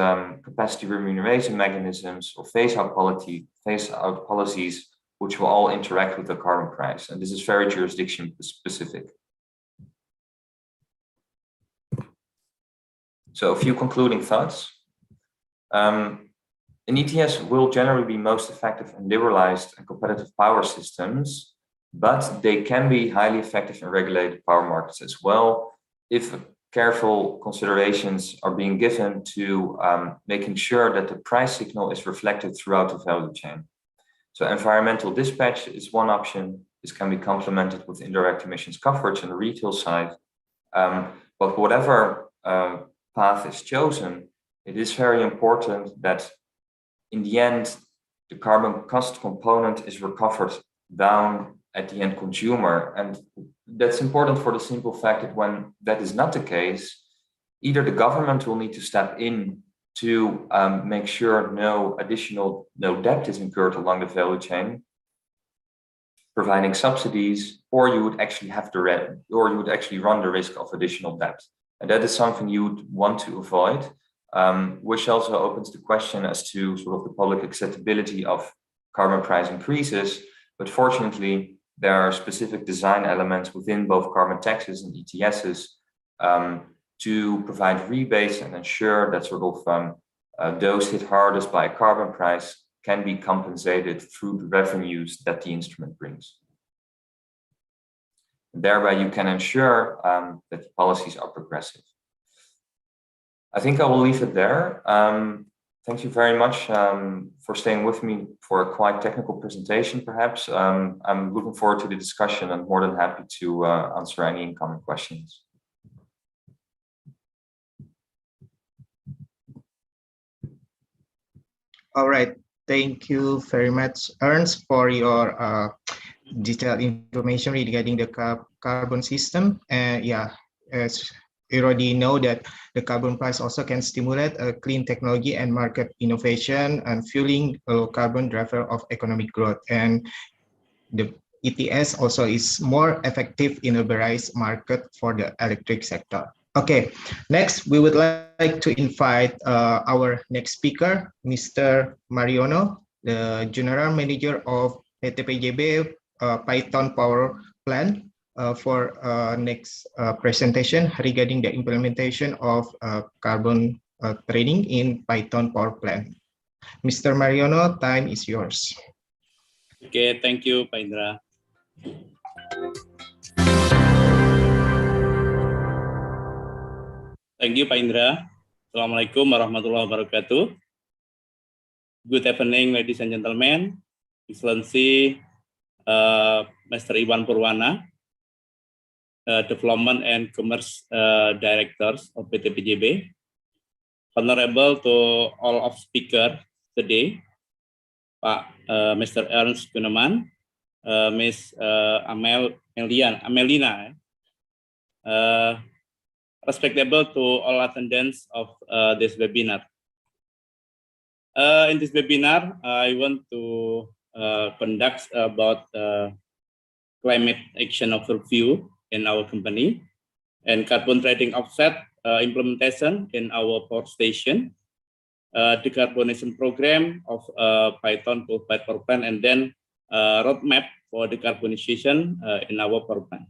capacity remuneration mechanisms or phase-out policies, which will all interact with the carbon price. And this is very jurisdiction specific. So a few concluding thoughts. An ETS will generally be most effective in liberalized and competitive power systems, but they can be highly effective in regulated power markets as well, if careful considerations are being given to making sure that the price signal is reflected throughout the value chain. So environmental dispatch is one option. This can be complemented with indirect emissions coverage on the retail side. But whatever path is chosen, it is very important that in the end, the carbon cost component is recovered down at the end consumer. And that's important for the simple fact that when that is not the case, either the government will need to step in to make sure no debt is incurred along the value chain, providing subsidies, or you would actually run the risk of additional debt. And that is something you would want to avoid. Which also opens the question as to sort of the public acceptability of carbon price increases. But fortunately, there are specific design elements within both carbon taxes and ETSs to provide rebates and ensure that sort of those hit hardest by a carbon price can be compensated through the revenues that the instrument brings. And thereby, you can ensure that the policies are progressive. I think I will leave it there. Thank you very much for staying with me for a quite technical presentation, perhaps. I'm looking forward to the discussion and more than happy to answer any incoming questions. All right. Thank you very much, Ernst, for your detailed information regarding the carbon system. And yeah, as you already know that the carbon price also can stimulate a clean technology and market innovation and fueling a low carbon driver of economic growth. And the ETS also is more effective in a liberalized market for the electric sector. Okay, next we would like to invite our next speaker, Mr. Mariono, the General Manager of PT PJB Python Power Plant, for next presentation regarding the implementation of carbon trading in Python Power Plant. Mr. Mariono, time is yours. Okay, thank you, Pak Indra. Thank you, Pak Indra. Assalamualaikum warahmatullahi wabarakatuh. Good evening, ladies and gentlemen. Excellency, Mr. Iwan Purwana, Development and Commerce Directors of PT PJB. Honorable to all of speakers today, Pak Mr. Ernst Guneman, Ms. Amelina, respectable to all attendants of this webinar. In this webinar, I want to conduct about climate action overview in our company and carbon trading offset implementation in our power station, decarbonization program of Python coal-fired power plant, and then roadmap for decarbonization in our power plant.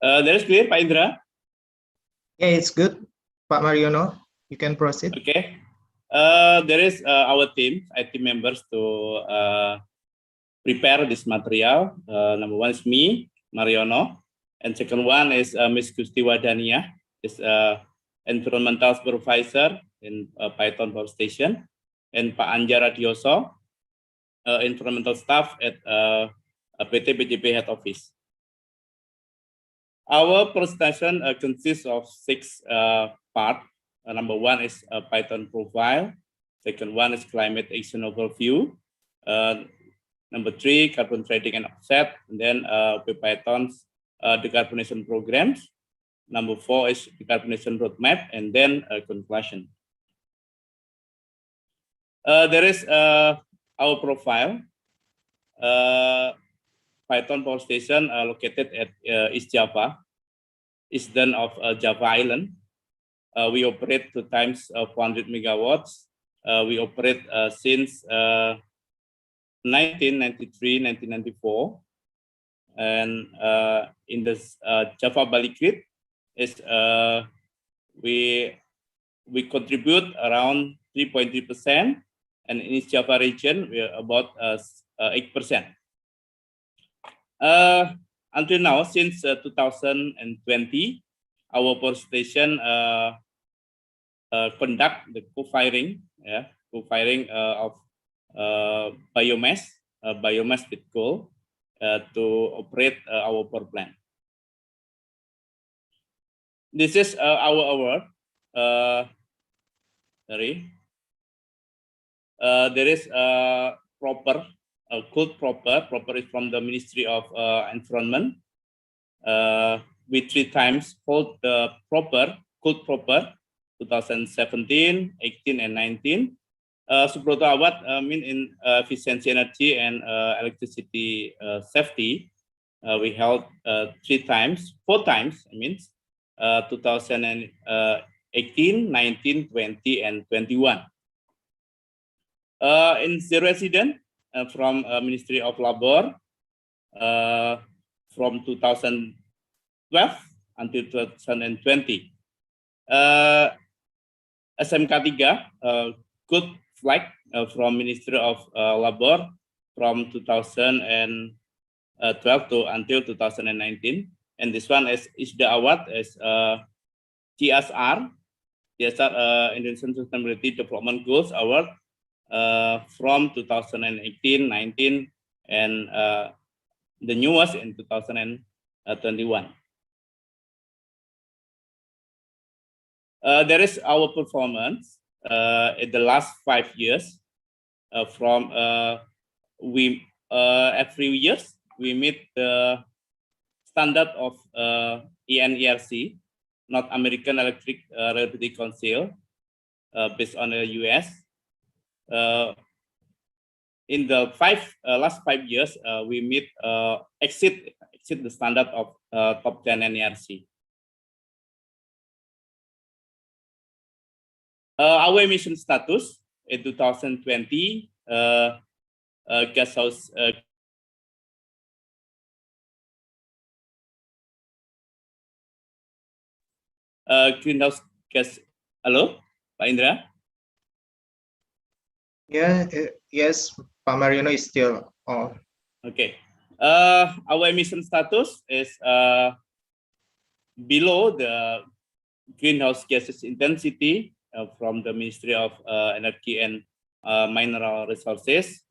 That is clear, Pak Indra? Yeah, it's good. Pak Mariono, you can proceed. Okay. There is our team, IT members to prepare this material. Number one is me, Mariono, and second one is Ms. Gustiwa Dania, is environmental supervisor in Python Power Station, and Pak Anjar Adioso, environmental staff at PT PJB head office. Our presentation consists of 6 parts. Number one is a Python profile. Second one is climate action overview. Number 3, carbon trading and offset. And then Python's decarbonization programs. Number 4 is decarbonization roadmap, and then conclusion. There is our profile. Python Power Station located at East Java, eastern of Java Island. We operate 2 times 400 megawatts. We operate since 1993, 1994. And in the Java Bali grid, is we contribute around 3.3%, and in East Java region we are about 8%. Until now, since 2020, our power station conduct the co-firing, of biomass with coal to operate our power plant. This is our award. There is proper. Called proper is from the Ministry of Environment. We 3 times hold the called proper 2017, 18, and 19. Subroto Award mean in efficiency energy and electricity safety. We held 4 times. I mean, 2018, 19, 20, and 21. In zero accident. From Ministry of Labor from 2012 until 2020. SMK 3 good flag from Ministry of Labor from 2012 to until 2019. And this one is the award as CSR Indonesian Sustainability Development Goals Award. From 2018, 19, and the newest in 2021. There is our performance in the last 5 years. From every years we meet the standard of ENERC, North American Electric Reliability Council, based on the US. In the last 5 years, we meet exceed the standard of top 10 NERC. Our emission status in 2020, greenhouse gas. Hello, Pak Indra. Yeah, yes, Pak Mariono is still on. Okay. Our emission status is below the greenhouse gases intensity from the Ministry of Energy and Mineral Resources.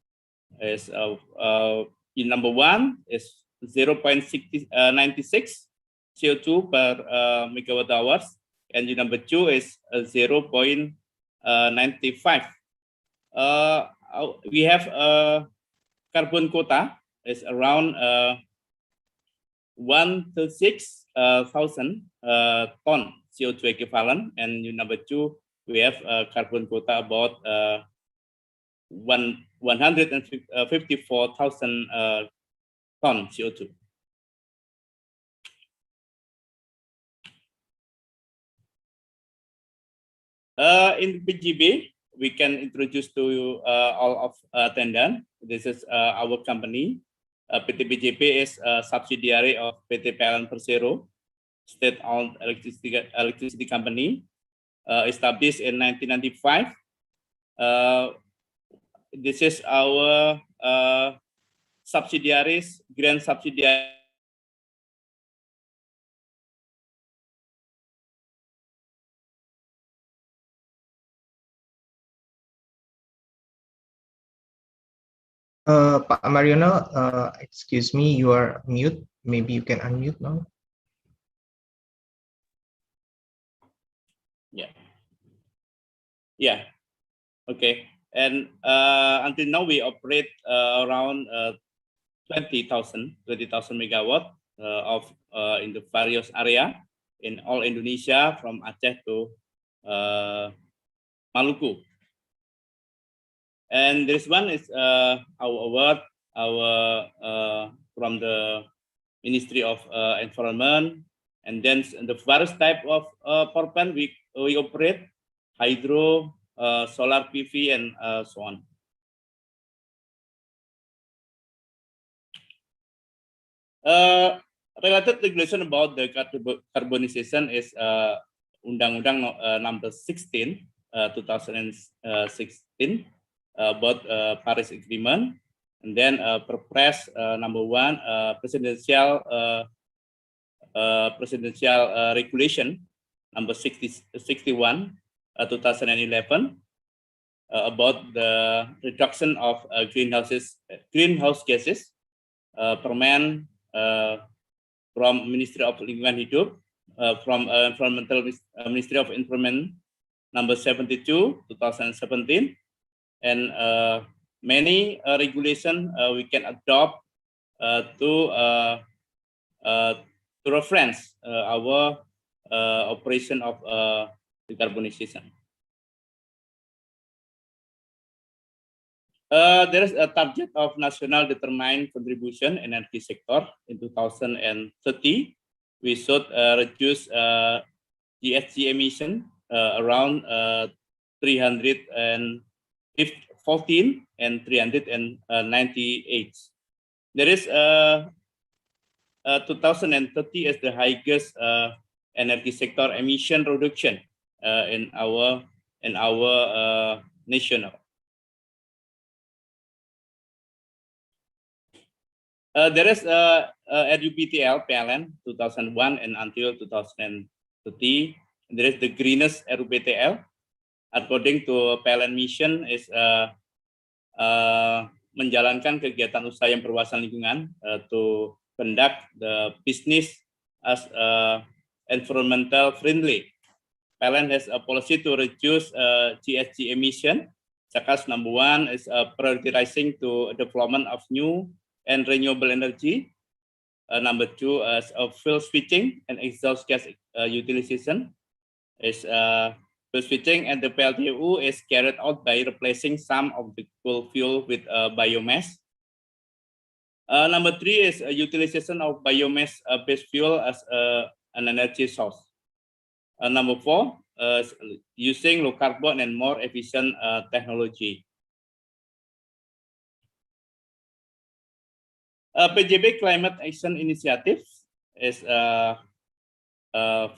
Is in number 1 is 0.96 CO2 per megawatt hours, and in number 2 is 0.95. We have carbon quota is around 136,000 ton CO2 equivalent, and in number 2 we have carbon quota about 154,000 ton CO2. In PJB, we can introduce to you all of attendants. This is our company. PT PJB is a subsidiary of PT PLN Persero, state-owned electricity company, established in 1995. This is our subsidiaries, grant subsidiary. Pak Mariono, excuse me, you are mute. Maybe you can unmute now. Yeah. Okay. And until now, we operate around 20,000 megawatt of in the various area in all Indonesia, from Aceh to Maluku. And this one is our award, from the Ministry of Environment. And then the various type of power plant we operate: hydro, solar PV, and so on. Related regulation about the carbonization is Undang-Undang number 16, 2016, about Paris Agreement, and then Perpres number 1, presidential regulation number 61, 2011, about the reduction of greenhouse gases, Permen from Ministry of Lingkungan Hidup, from Environmental Ministry of Environment number 72, 2017, and many regulation we can adopt to reference our operation of decarbonization. There is a target of national determined contribution energy sector in 2030. We should reduce GHG emission around 314 and 398. There is 2030 as the highest energy sector emission reduction in our national. There is RUPTL PLN 2001 and until 2030. There is the greenest RUPTL. According to PLN mission is menjalankan kegiatan usaha yang berwawasan lingkungan to conduct the business as environmental friendly. PLN has a policy to reduce GHG emission. Such number 1 is prioritizing to development of new and renewable energy. Number 2 is fuel switching and exhaust gas utilization. Is fuel switching, and the PLTU is carried out by replacing some of the coal fuel with biomass. Number 3 is utilization of biomass based fuel as an energy source. Number 4 is using low carbon and more efficient technology. PJB Climate Action Initiative is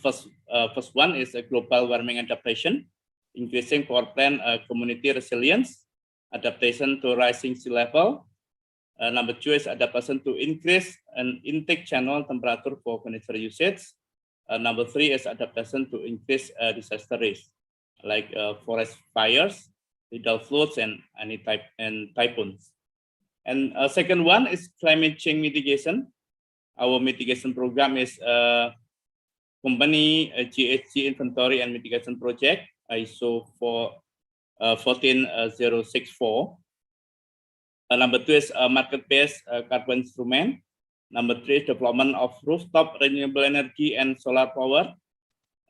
first one is a global warming adaptation, increasing power plant community resilience, adaptation to rising sea level. Number 2 is adaptation to increase an intake channel temperature for furniture usage. Number 3 is adaptation to increase disaster risk, like forest fires, tidal floods, and any typhoons. And second one is climate change mitigation. Our mitigation program is company GHG inventory and mitigation project, ISO 14064. Number 2 is market-based carbon instrument. Number 3 is development of rooftop renewable energy and solar power.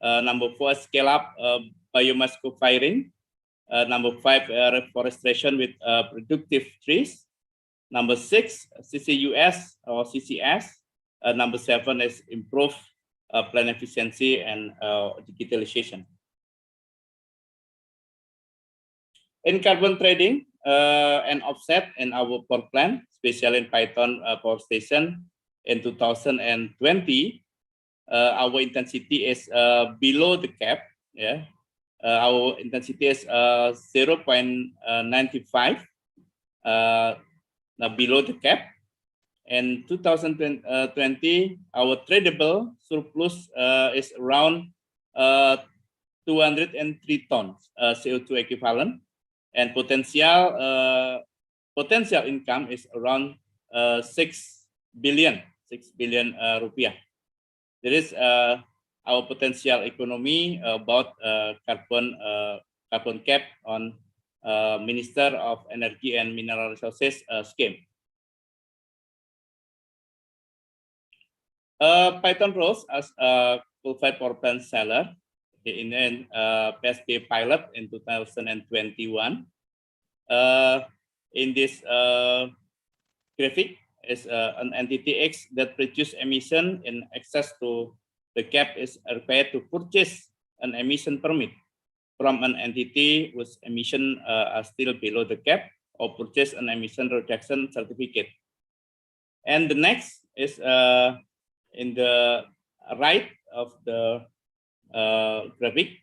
Number 4 is scale up biomass co-firing. Number 5 reforestation with productive trees. Number 6 CCUS or CCS. Number 7 is improve plant efficiency and digitalization. In carbon trading and offset in our power plant, especially in Python power station in 2020, our intensity is below the cap. Yeah, our intensity is 0.95, below the cap. And 2020, our tradable surplus is around 203 tons CO2 equivalent, and potential income is around 6 billion rupiah. There is our potential economy about carbon cap on Minister of Energy and Mineral Resources scheme. Python rose as a qualified power plant seller in PSP pilot in 2021. In this graphic is an entity X that produces emission in excess to the cap is required to purchase an emission permit from an entity whose emission are still below the cap, or purchase an emission reduction certificate. And the next is in the right of the graphic,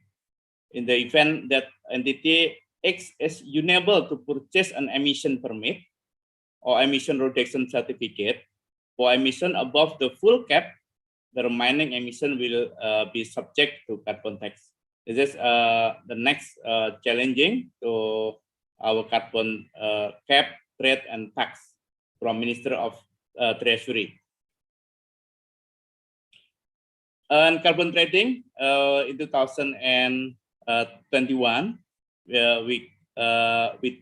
in the event that entity X is unable to purchase an emission permit or emission reduction certificate for emission above the full cap, the remaining emission will be subject to carbon tax. This is the next challenging to our carbon cap, trade, and tax from Minister of Treasury. And carbon trading in 2021, we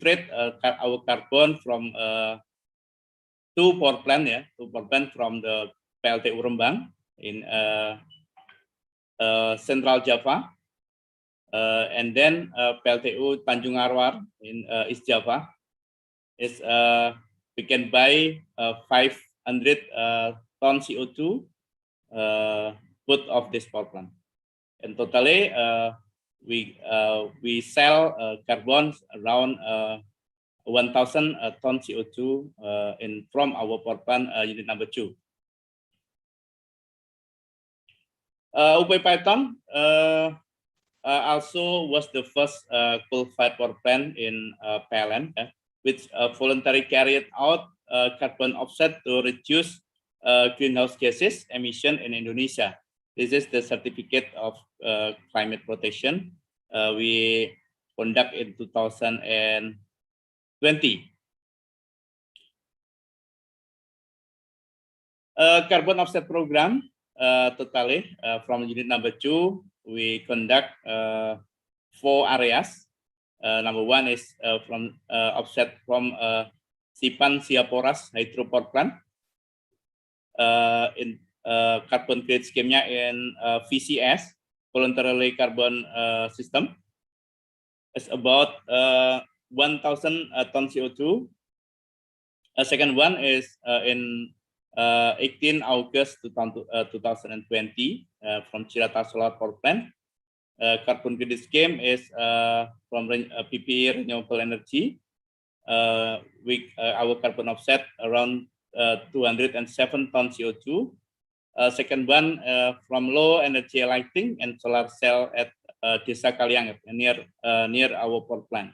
trade our carbon from two power plants from the PLTU Rembang in Central Java, and then PLTU Tanjung Arwar in East Java. Is we can buy 500 ton CO2 put of this power plant, and totally we sell carbon around 1,000 ton CO2 from our power plant unit number 2. UP Python also was the first coal-fired power plant in PLN, which voluntarily carried out carbon offset to reduce greenhouse gases emission in Indonesia. This is the certificate of climate protection we conduct in 2020. Carbon offset program totally from unit number 2, we conduct 4 areas. Number 1 is from offset from Sipan Siaporas hydro power plant in carbon credit scheme-nya in VCS, voluntarily carbon system. It's about 1,000 ton CO2. Second one is in 18 August 2020 from Cirata Solar Power Plant. Carbon credit scheme is from PPE Renewable Energy. Our carbon offset around 207 ton CO2. Second one from low energy lighting and solar cell at Desa Kalianget near our power plant.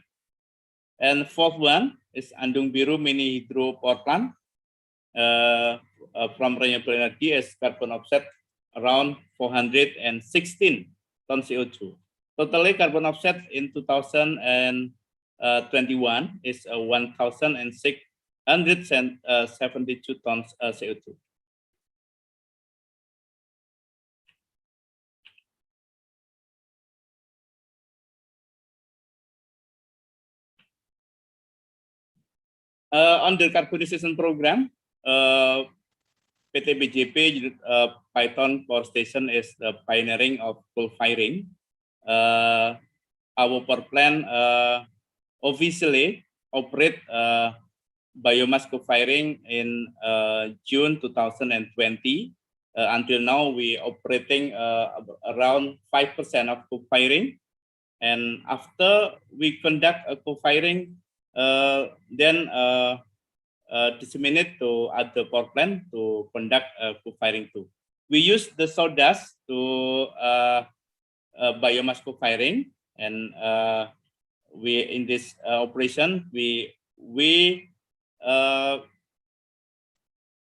And fourth one is Andung Biru Mini Hydro Power Plant from renewable energy as carbon offset around 416 ton CO2. Totally carbon offset in 2021 is 1,672 tons CO2. On the decarbonization program, PT PJB Python Power Station is the pioneering of coal firing. Our power plant officially operate biomass co-firing in June 2020. Until now, we operating around 5% of co-firing. And after we conduct a co-firing, then disseminate to other power plant to conduct co-firing too. We use the sawdust to biomass co-firing, and we in this operation we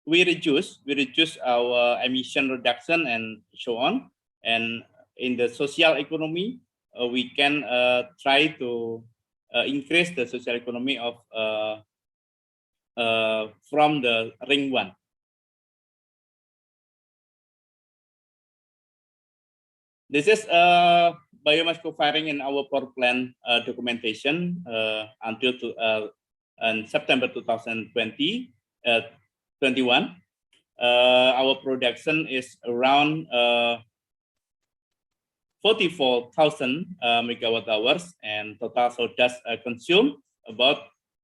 reduce our emission reduction and so on. And in the social economy, we can try to increase the social economy of from the ring 1. This is biomass co-firing in our power plant documentation until September 2021. Our production is around 44,000 megawatt hours, and total soda ash consumed about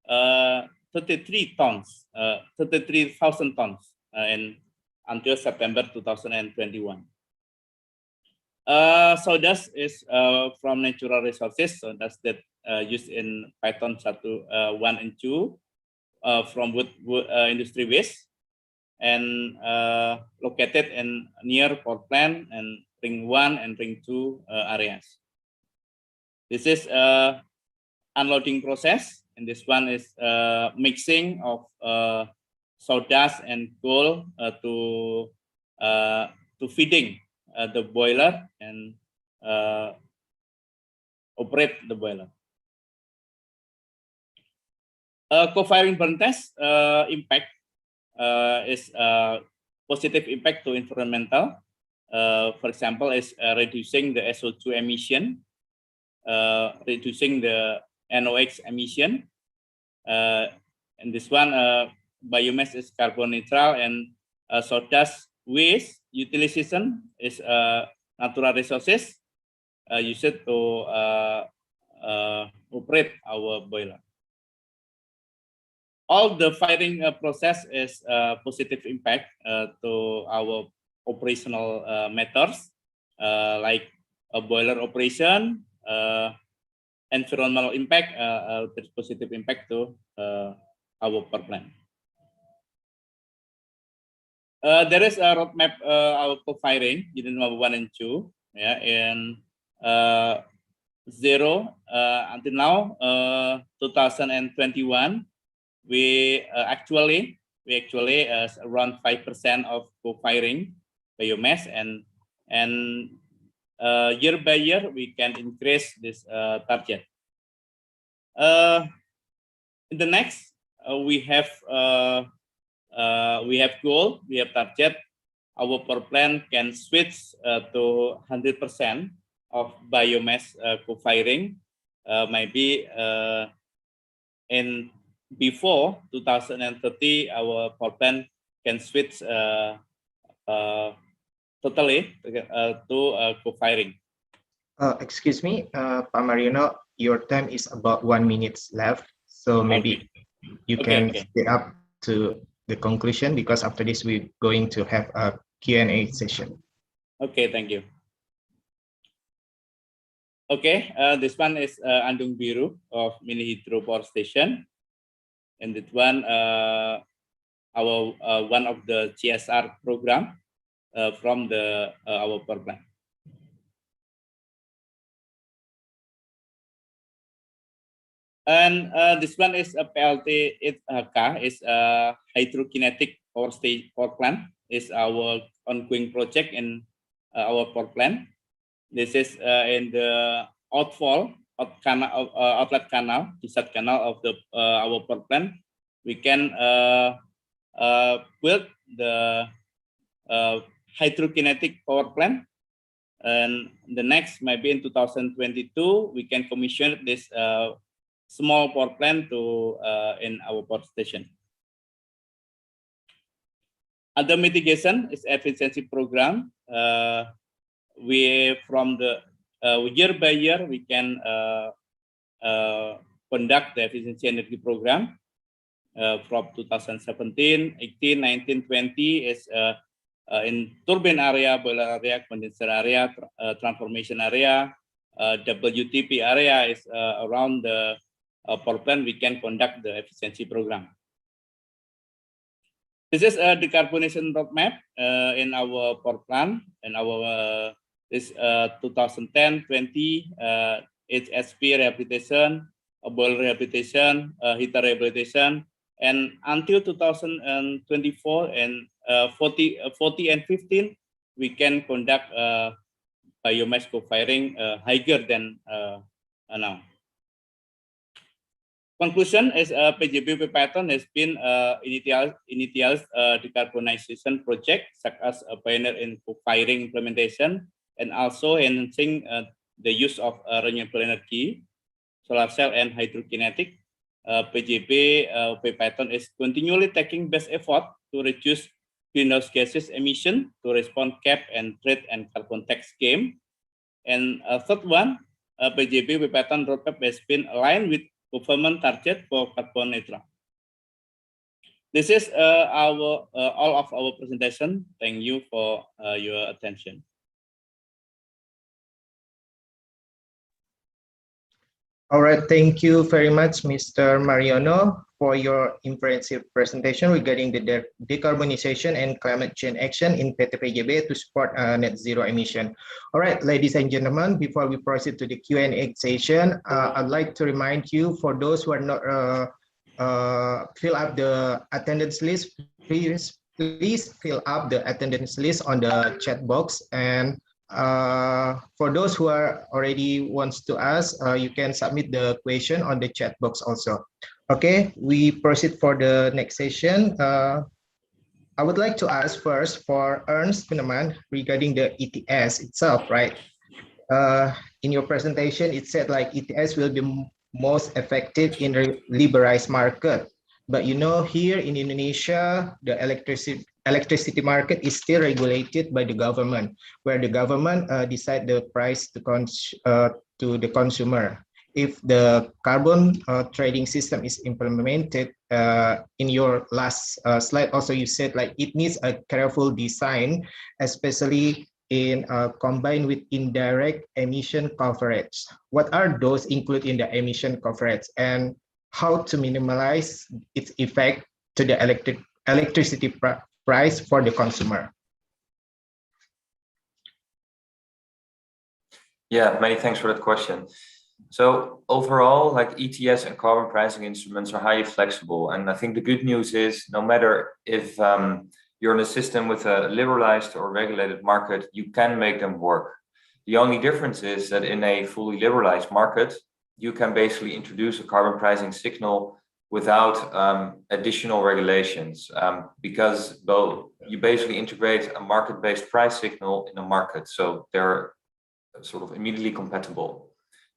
33,000 tons until September 2021. Soda ash is from natural resources, so that's that used in Python 1 and 2 from wood industry waste, and located in near power plant and ring 1 and ring 2 areas. This is unloading process, and this one is mixing of soda ash and coal to feeding the boiler and operate the boiler. Co-firing burn test impact is positive impact to environmental. For example, is reducing the SO2 emission, reducing the NOx emission, and this one biomass is carbon neutral, and soda ash waste utilization is natural resources used to operate our boiler. All the firing process is positive impact to our operational matters like a boiler operation, environmental impact, positive impact to our power plant. There is a roadmap our co-firing unit number 1 and 2, yeah, and 0 until now 2021. We actually around 5% of co-firing biomass, and year by year we can increase this target. In the next, we have goal, we have target. Our power plant can switch to 100% of biomass co-firing, maybe in before 2030, our power plant can switch totally to co-firing. Excuse me, Pak Mariono, your time is about 1 minute left, so maybe you can speed up to the conclusion, because after this we're going to have a Q&A session. Okay, thank you. Okay, this one is Andung Biru of Mini Hydro Power Station. And that one, our one of the CSR program from the our power plant. And this one is a PLT. Is a hydrokinetic power plant. Is our ongoing project in our power plant. This is in the outlet canal, discharge canal of the our power plant. We can build the hydrokinetic power plant, and the next maybe in 2022 we can commission this small power plant to in our power station. Other mitigation is efficiency program. We from the year by year we can conduct the efficiency energy program from 2017, 18, 19, 20 is in turbine area, boiler area, condenser area, transformation area, WTP area is around the power plant. We can conduct the efficiency program. This is a decarbonization roadmap in our power plant, and our this 2010-20 HSP rehabilitation, boiler rehabilitation, heater rehabilitation, and until 2024 and 40 and 15, we can conduct biomass co-firing higher than now. Conclusion is PJB pattern has been initial decarbonization project, such as a pioneer in co-firing implementation, and also enhancing the use of renewable energy, solar cell, and hydrokinetic. PJB pattern is continually taking best effort to reduce greenhouse gases emission to respond cap and trade and carbon tax scheme. And third one, PJB pattern roadmap has been aligned with government target for carbon neutral. This is all of our presentation. Thank you for your attention. All right, thank you very much, Mr. Mariano, for your impressive presentation regarding the decarbonization and climate change action in PT PJB to support net zero emission. All right, ladies and gentlemen, before we proceed to the Q&A session, I'd like to remind you, for those who are not fill up the attendance list, please fill up the attendance list on the chat box. And for those who are already wants to ask, you can submit the question on the chat box also. Okay, we proceed for the next session. I would like to ask first for Ernst Kuneman regarding the ETS itself, right? In your presentation, it said like ETS will be most effective in a liberalized market. But you know, here in Indonesia, the electricity market is still regulated by the government, where the government decide the price to the consumer. If the carbon trading system is implemented, in your last slide also you said like it needs a careful design, especially in combined with indirect emission coverage. What are those included in the emission coverage, and how to minimize its effect to the electricity price for the consumer? Yeah, many thanks for that question. So overall, like ETS and carbon pricing instruments are highly flexible. And I think the good news is no matter if you're in a system with a liberalized or regulated market, you can make them work. The only difference is that in a fully liberalized market, you can basically introduce a carbon pricing signal without additional regulations, because you basically integrate a market-based price signal in a market. So they're sort of immediately compatible.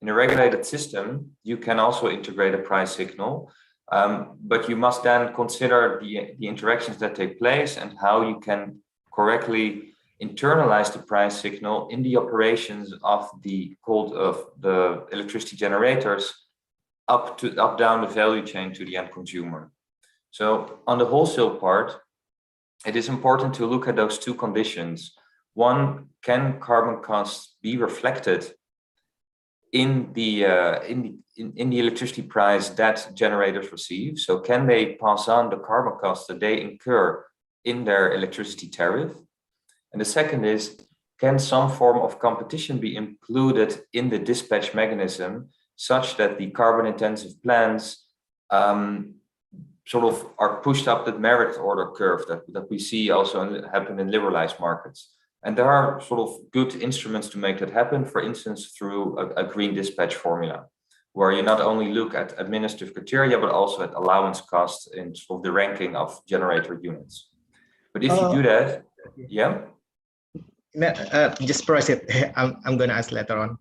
In a regulated system, you can also integrate a price signal, but you must then consider the interactions that take place and how you can correctly internalize the price signal in the operations of the electricity generators up down the value chain to the end consumer. So on the wholesale part, it is important to look at those two conditions. One, can carbon costs be reflected in the electricity price that generators receive? So can they pass on the carbon costs that they incur in their electricity tariff? And the second is, can some form of competition be included in the dispatch mechanism such that the carbon intensive plants sort of are pushed up the merit order curve that we see also happen in liberalized markets? And there are sort of good instruments to make that happen, for instance, through a green dispatch formula, where you not only look at administrative criteria, but also at allowance costs in sort of the ranking of generator units. But if you do that, yeah? Just proceed. I'm going to ask later on.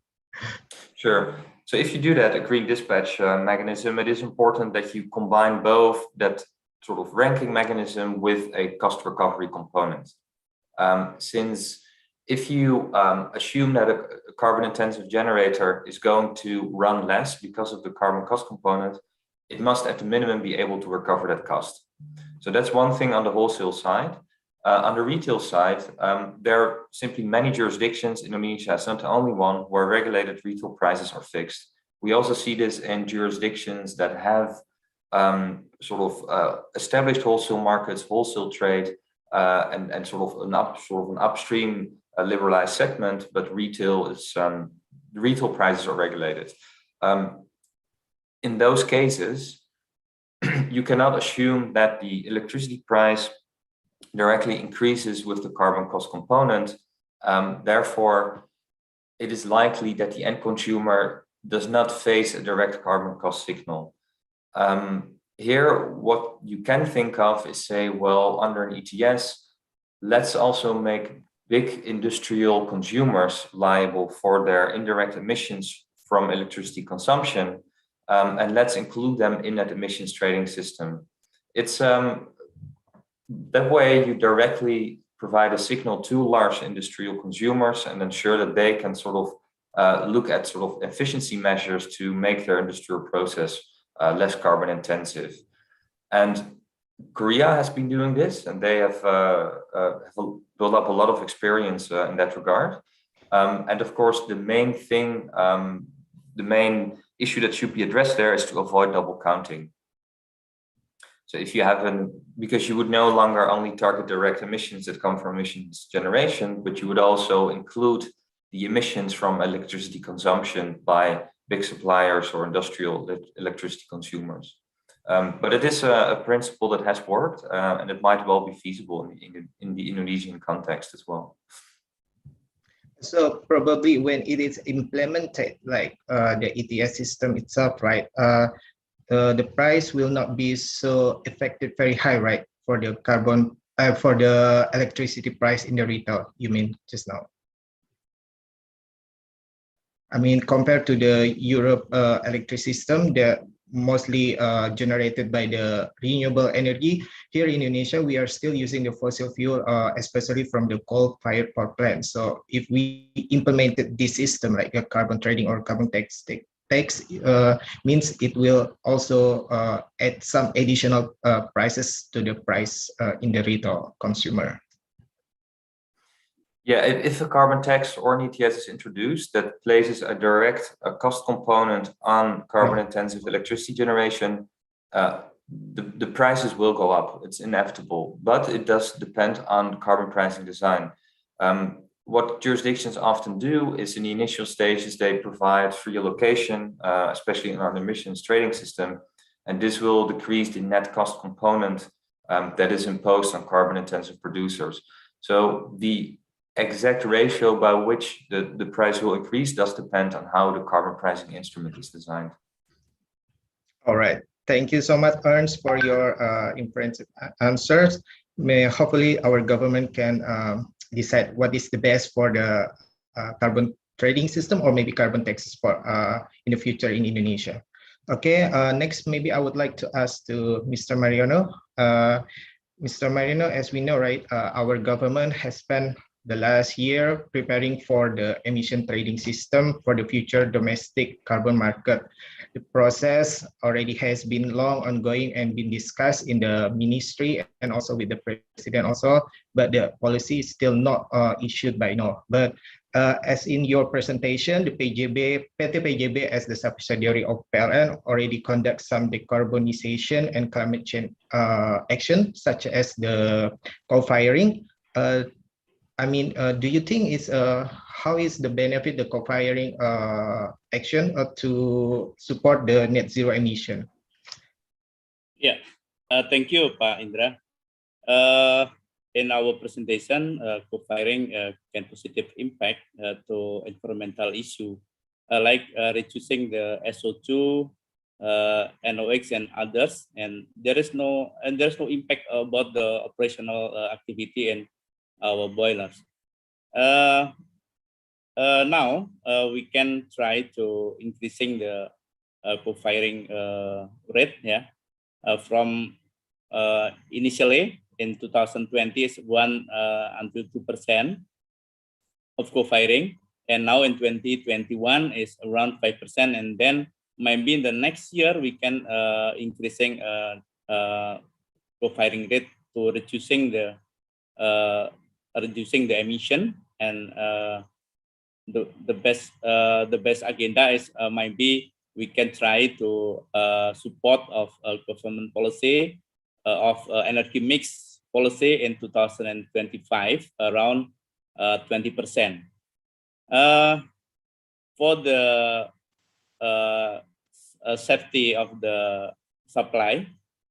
Sure. So if you do that, a green dispatch mechanism, it is important that you combine both that sort of ranking mechanism with a cost recovery component. Since if you assume that a carbon intensive generator is going to run less because of the carbon cost component, it must at the minimum be able to recover that cost. So that's one thing on the wholesale side. On the retail side, there are simply many jurisdictions in Indonesia, it's not the only one, where regulated retail prices are fixed. We also see this in jurisdictions that have established wholesale markets, wholesale trade, and sort of an upstream liberalized segment, but retail is retail prices are regulated. In those cases, you cannot assume that the electricity price directly increases with the carbon cost component. Therefore, it is likely that the end consumer does not face a direct carbon cost signal. Here, what you can think of is say, well, under an ETS, let's also make big industrial consumers liable for their indirect emissions from electricity consumption, and let's include them in that emissions trading system. It's that way you directly provide a signal to large industrial consumers and ensure that they can sort of look at sort of efficiency measures to make their industrial process less carbon intensive. And Korea has been doing this, and they have built up a lot of experience in that regard. And of course, the main thing, the main issue that should be addressed there is to avoid double counting. So if you have because you would no longer only target direct emissions that come from emissions generation, but you would also include the emissions from electricity consumption by big suppliers or industrial electricity consumers. But it is a principle that has worked, and it might well be feasible in the Indonesian context as well. So probably when it is implemented, like the ETS system itself, right? The price will not be so effective, very high, right? For the carbon, for the electricity price in the retail, you mean just now? I mean, compared to the Europe electricity system, they're mostly generated by the renewable energy. Here in Indonesia, we are still using the fossil fuel, especially from the coal-fired power plant. So if we implemented this system, like a carbon trading or carbon tax, means it will also add some additional prices to the price in the retail consumer. Yeah, if a carbon tax or an ETS is introduced that places a direct cost component on carbon-intensive electricity generation, the prices will go up. It's inevitable, but it does depend on carbon pricing design. What jurisdictions often do is in the initial stages, they provide free allocation, especially in our emissions trading system, and this will decrease the net cost component that is imposed on carbon-intensive producers. So the exact ratio by which the price will increase does depend on how the carbon pricing instrument is designed. All right. Thank you so much, Ernst, for your impressive answers. Hopefully our government can decide what is the best for the carbon trading system or maybe carbon taxes for in the future in Indonesia. Okay, next maybe I would like to ask to Mr. Mariano. Mr. Mariano, as we know, right, our government has spent the last year preparing for the emission trading system for the future domestic carbon market. The process already has been long ongoing and been discussed in the ministry and also with the president also, but the policy is still not issued by now. But as in your presentation, the PT PJB as the subsidiary of PLN already conducts some decarbonization and climate change action, such as the co-firing. I mean, do you think it's how is the benefit the co-firing action to support the net zero emission? Yeah, thank you, Pak Indra. In our presentation, co-firing can positive impact to environmental issue like reducing the SO2, NOx, and others. And there's no impact about the operational activity and our boilers. Now we can try to increasing the co-firing rate, yeah, from initially in 2020 is 1 until 2% of co-firing, and now in 2021 is around 5%, and then maybe in the next year we can increasing co-firing rate to reducing the emission. And the best agenda is maybe we can try to support of government policy of energy mix policy in 2025 around 20%. for the safety of the supply,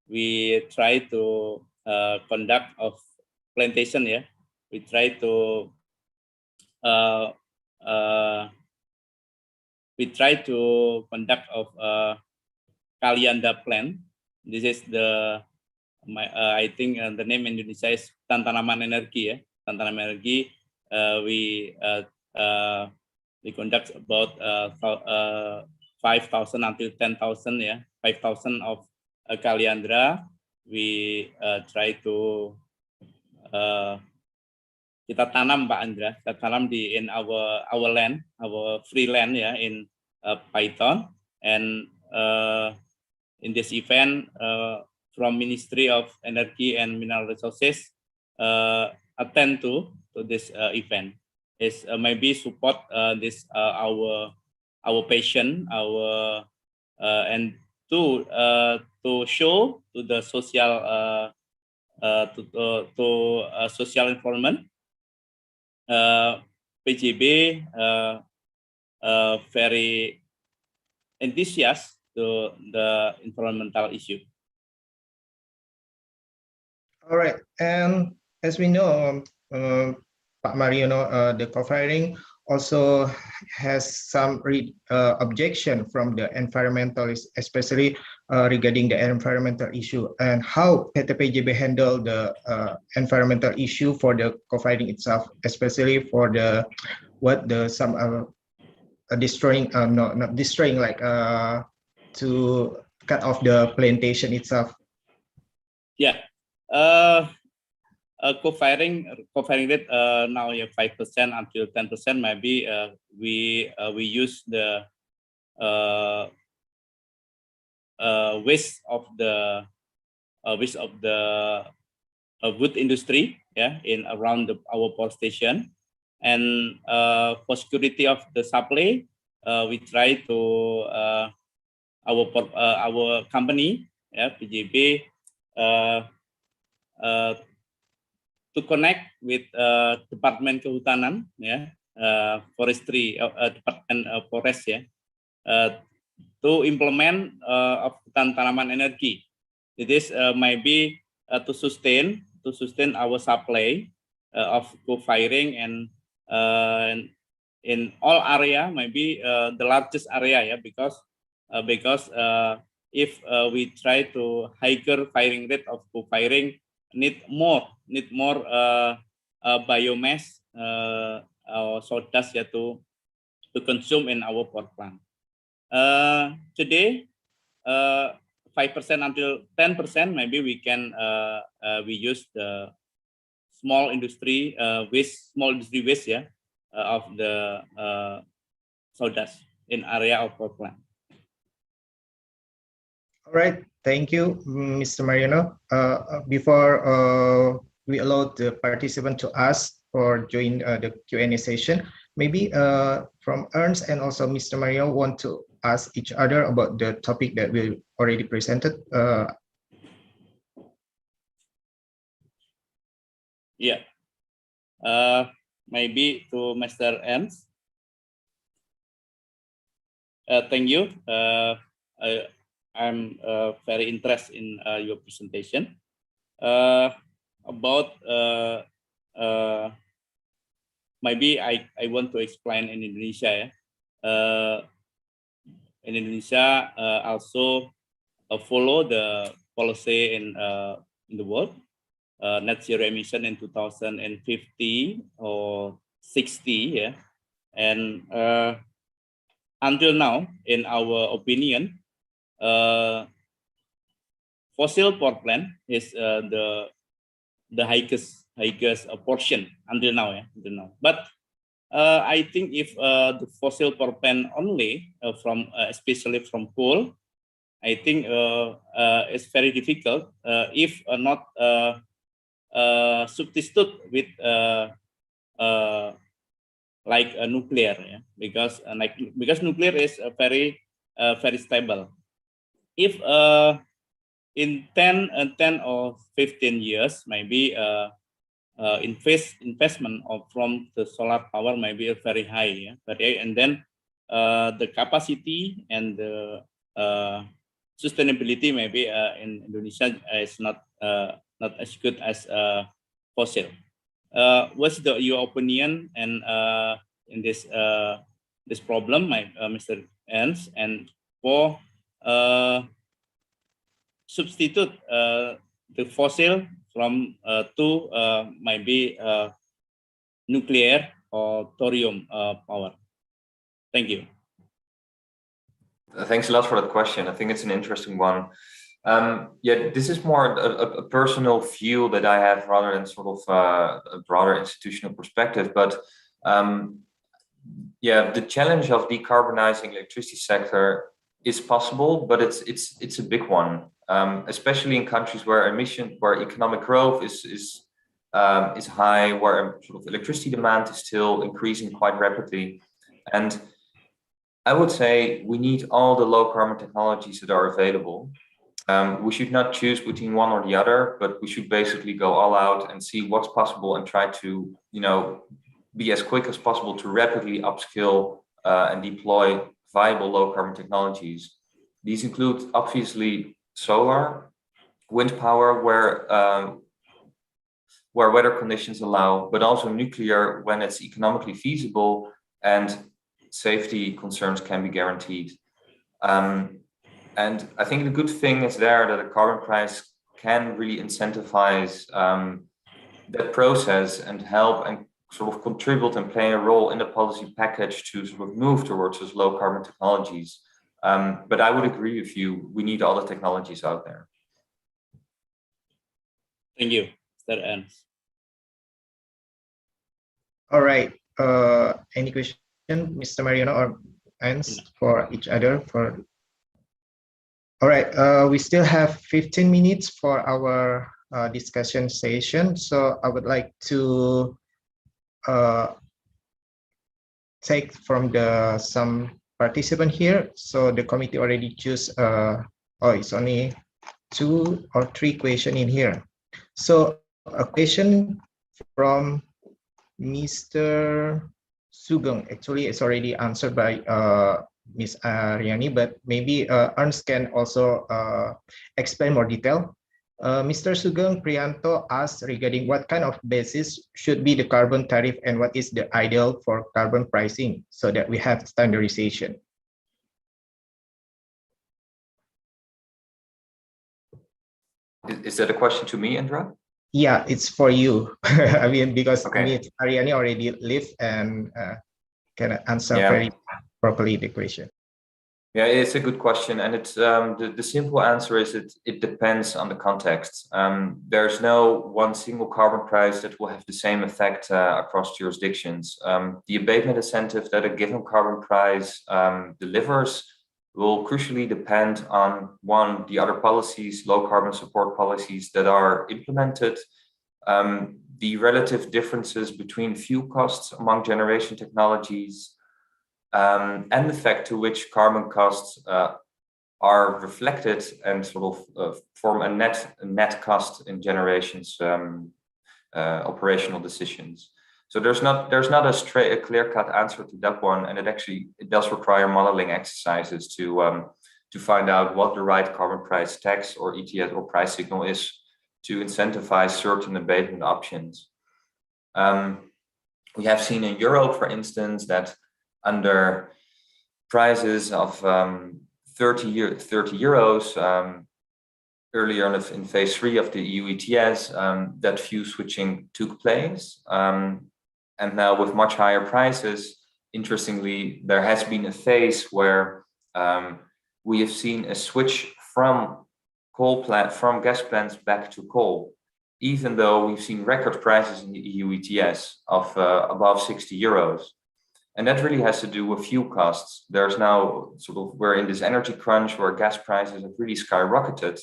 we try to conduct of plantation. Yeah, we try to conduct of Kalianda plan. This is the I think the name in Indonesia is tanaman energi. Ya, tanaman energi. We conduct about 5,000 until 10,000. Yeah, 5,000 of Kaliandra. We try to kita tanam, Pak Andra, kita tanam in our land, our free land, ya, in Python. And in this event, from Ministry of Energy and Mineral Resources attend to this event. Is maybe support this our patient, our and to show to the social social environment. PJB very enthusiastic to the environmental issue. All right, and as we know, Pak Mariono, the co-firing also has some objection from the environmentalists, especially regarding the environmental issue, and how PT PJB handle the environmental issue for the co-firing itself, especially for the destroying, not destroying, like to cut off the plantation itself. Yeah. Co-firing rate now, yeah, 5% until 10%. Maybe we use the waste of the wood industry, yeah, in around our power station. And for security of the supply, we try to our company, yeah, PJB, to connect with Departemen Kehutanan, yeah, forestry, Department Forest, yeah, to implement of tanaman energi. It is maybe to sustain our supply of co-firing, and in all area, maybe the largest area, yeah, because if we try to higher firing rate of co-firing, need more biomass or sawdust, yeah, to consume in our power plant. Today, 5% until 10%, maybe we can we use the small industry waste, yeah, of the sawdust in area of power plant. All right, thank you, Mr. Mariono. Before we allow the participant to ask or join the Q&A session, maybe from Ernst and also Mr. Mariono want to ask each other about the topic that we already presented. Yeah, maybe to Mr. Ernst. Thank you. I'm very interested in your presentation about maybe I want to explain in Indonesia. Yeah. In Indonesia also follow the policy in the world, net zero emission in 2050 or 60. Yeah, and until now, in our opinion, fossil power plant is the highest portion until now, yeah, until now. But I think if the fossil power plant only from especially from coal, I think it's very difficult if not substitute with like nuclear, yeah, because nuclear is very stable. If in 10 or 15 years, maybe investment from the solar power may be very high, yeah, and then the capacity and the sustainability maybe in Indonesia is not as good as fossil. What's your opinion and in this problem, Mr. Ernst, and for substitute the fossil from to maybe nuclear or thorium power? Thank you. Thanks a lot for that question. I think it's an interesting one. Yeah, this is more a personal view that I have rather than sort of a broader institutional perspective. But yeah, the challenge of decarbonizing electricity sector is possible, but it's a big one, especially in countries where economic growth is high, where sort of electricity demand is still increasing quite rapidly. And I would say we need all the low carbon technologies that are available. We should not choose between one or the other, but we should basically go all out and see what's possible and try to, be as quick as possible to rapidly upskill and deploy viable low carbon technologies. These include obviously solar, wind power where weather conditions allow, but also nuclear when it's economically feasible and safety concerns can be guaranteed. And I think the good thing is there that a carbon price can really incentivize that process and help and sort of contribute and play a role in the policy package to sort of move towards those low carbon technologies. But I would agree with you, we need all the technologies out there. Thank you, Mr. Ernst. All right. Any question, Mr. Mariano or Ernst, for each other? All right. We still have 15 minutes for our discussion session. So I would like to take from some participant here. So the committee already choose. It's only 2 or 3 questions in here. So a question from Mr. Sugeng. Actually, it's already answered by Ms. Aryani, but maybe Ernst can also explain more detail. Mr. Sugeng Priyanto asked regarding what kind of basis should be the carbon tariff and what is the ideal for carbon pricing so that we have standardization. Is that a question to me, Indra? Yeah, it's for you. I mean, because Okay. Ms. Aryani already left and can answer very properly the question. Yeah, it's a good question, and it's the simple answer is it depends on the context. There's no one single carbon price that will have the same effect across jurisdictions. The abatement incentive that a given carbon price delivers will crucially depend on the other policies, low carbon support policies that are implemented, the relative differences between fuel costs among generation technologies, and the fact to which carbon costs are reflected and sort of form a net cost in generations operational decisions. So there's not a clear-cut answer to that one, and it does require modeling exercises to find out what the right carbon price tax or ETS or price signal is to incentivize certain abatement options. We have seen in Europe, for instance, that under prices of 30 euros earlier in phase 3 of the EU ETS, that fuel switching took place. And now with much higher prices, interestingly, there has been a phase where we have seen a switch from gas plants back to coal, even though we've seen record prices in the EU ETS of above 60 euros. And that really has to do with fuel costs. There's now we're in this energy crunch where gas prices have really skyrocketed,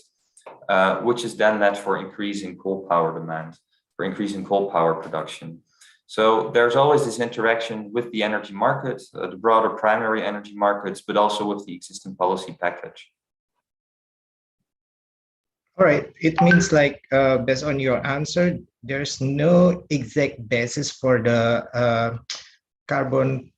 which is then led for increasing coal power demand, for increasing coal power production. So there's always this interaction with the energy market, the broader primary energy markets, but also with the existing policy package. All right, it means like based on your answer, there's no exact basis for the carbon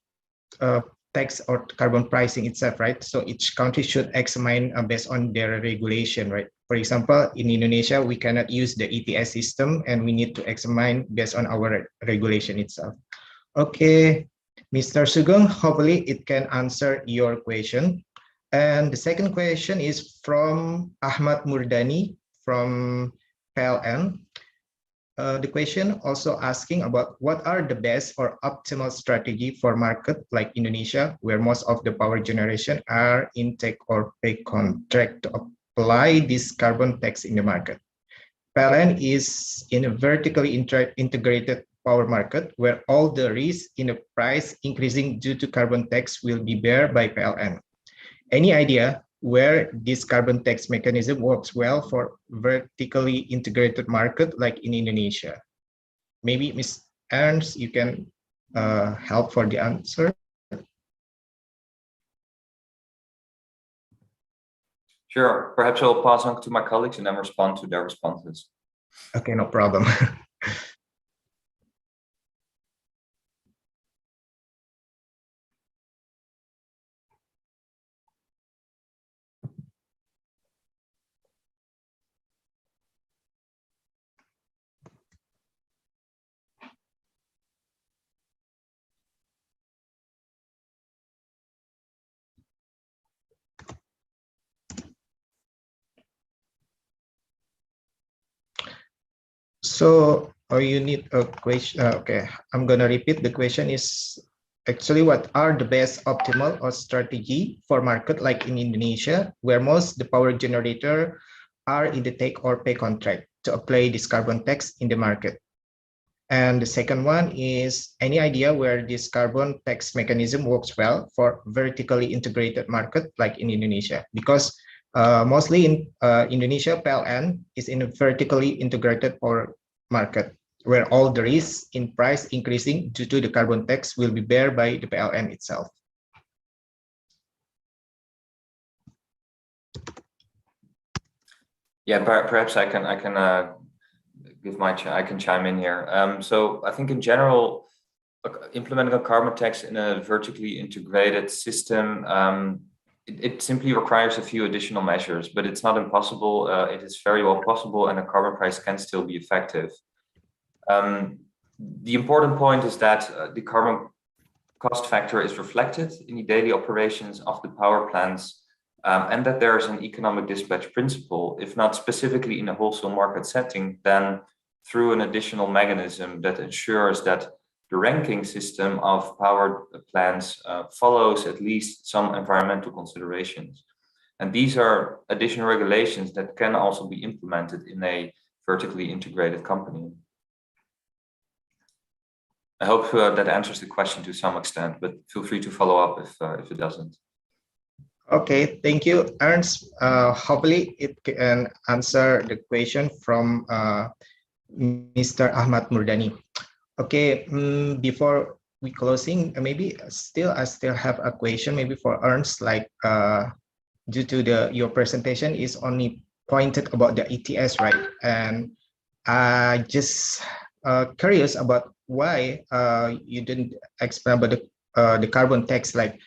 tax or carbon pricing itself, right? So each country should examine based on their regulation, right? For example, in Indonesia, we cannot use the ETS system and we need to examine based on our regulation itself. Okay, Mr. Sugeng, hopefully it can answer your question. And the second question is from Ahmad Murdani from PLN. The question also asking about what are the best or optimal strategy for market like Indonesia, where most of the power generation are in take or pay contract to apply this carbon tax in the market. PLN is in a vertically integrated power market where all the risk in the price increasing due to carbon tax will be bear by PLN. Any idea where this carbon tax mechanism works well for vertically integrated market like in Indonesia? Maybe Ms. Ernst, you can help for the answer. Sure. Perhaps I'll pass on to my colleagues and then respond to their responses. Okay, no problem. So, you need a question. Okay, I'm gonna repeat. The question is actually what are the best optimal or strategy for market like in Indonesia, where most the power generator are in the take or pay contract to apply this carbon tax in the market. And the second one is any idea where this carbon tax mechanism works well for vertically integrated market like in Indonesia? Because mostly in Indonesia, PLN is in a vertically integrated power market where all the risk in price increasing due to the carbon tax will be bear by the PLN itself. Yeah, perhaps I can chime in here. So I think in general, implementing a carbon tax in a vertically integrated system, it simply requires a few additional measures, but it's not impossible. It is very well possible, and a carbon price can still be effective. The important point is that the carbon cost factor is reflected in the daily operations of the power plants, and that there is an economic dispatch principle, if not specifically in a wholesale market setting, then through an additional mechanism that ensures that the ranking system of power plants follows at least some environmental considerations. And these are additional regulations that can also be implemented in a vertically integrated company. I hope that answers the question to some extent, but feel free to follow up if it doesn't. Okay, thank you, Ernst. Hopefully it can answer the question from Mr. Ahmad Murdani. Okay, before we closing, maybe I still have a question maybe for Ernst, like due to your presentation is only pointed about the ETS, right? And I just curious about why you didn't explain about the carbon tax, like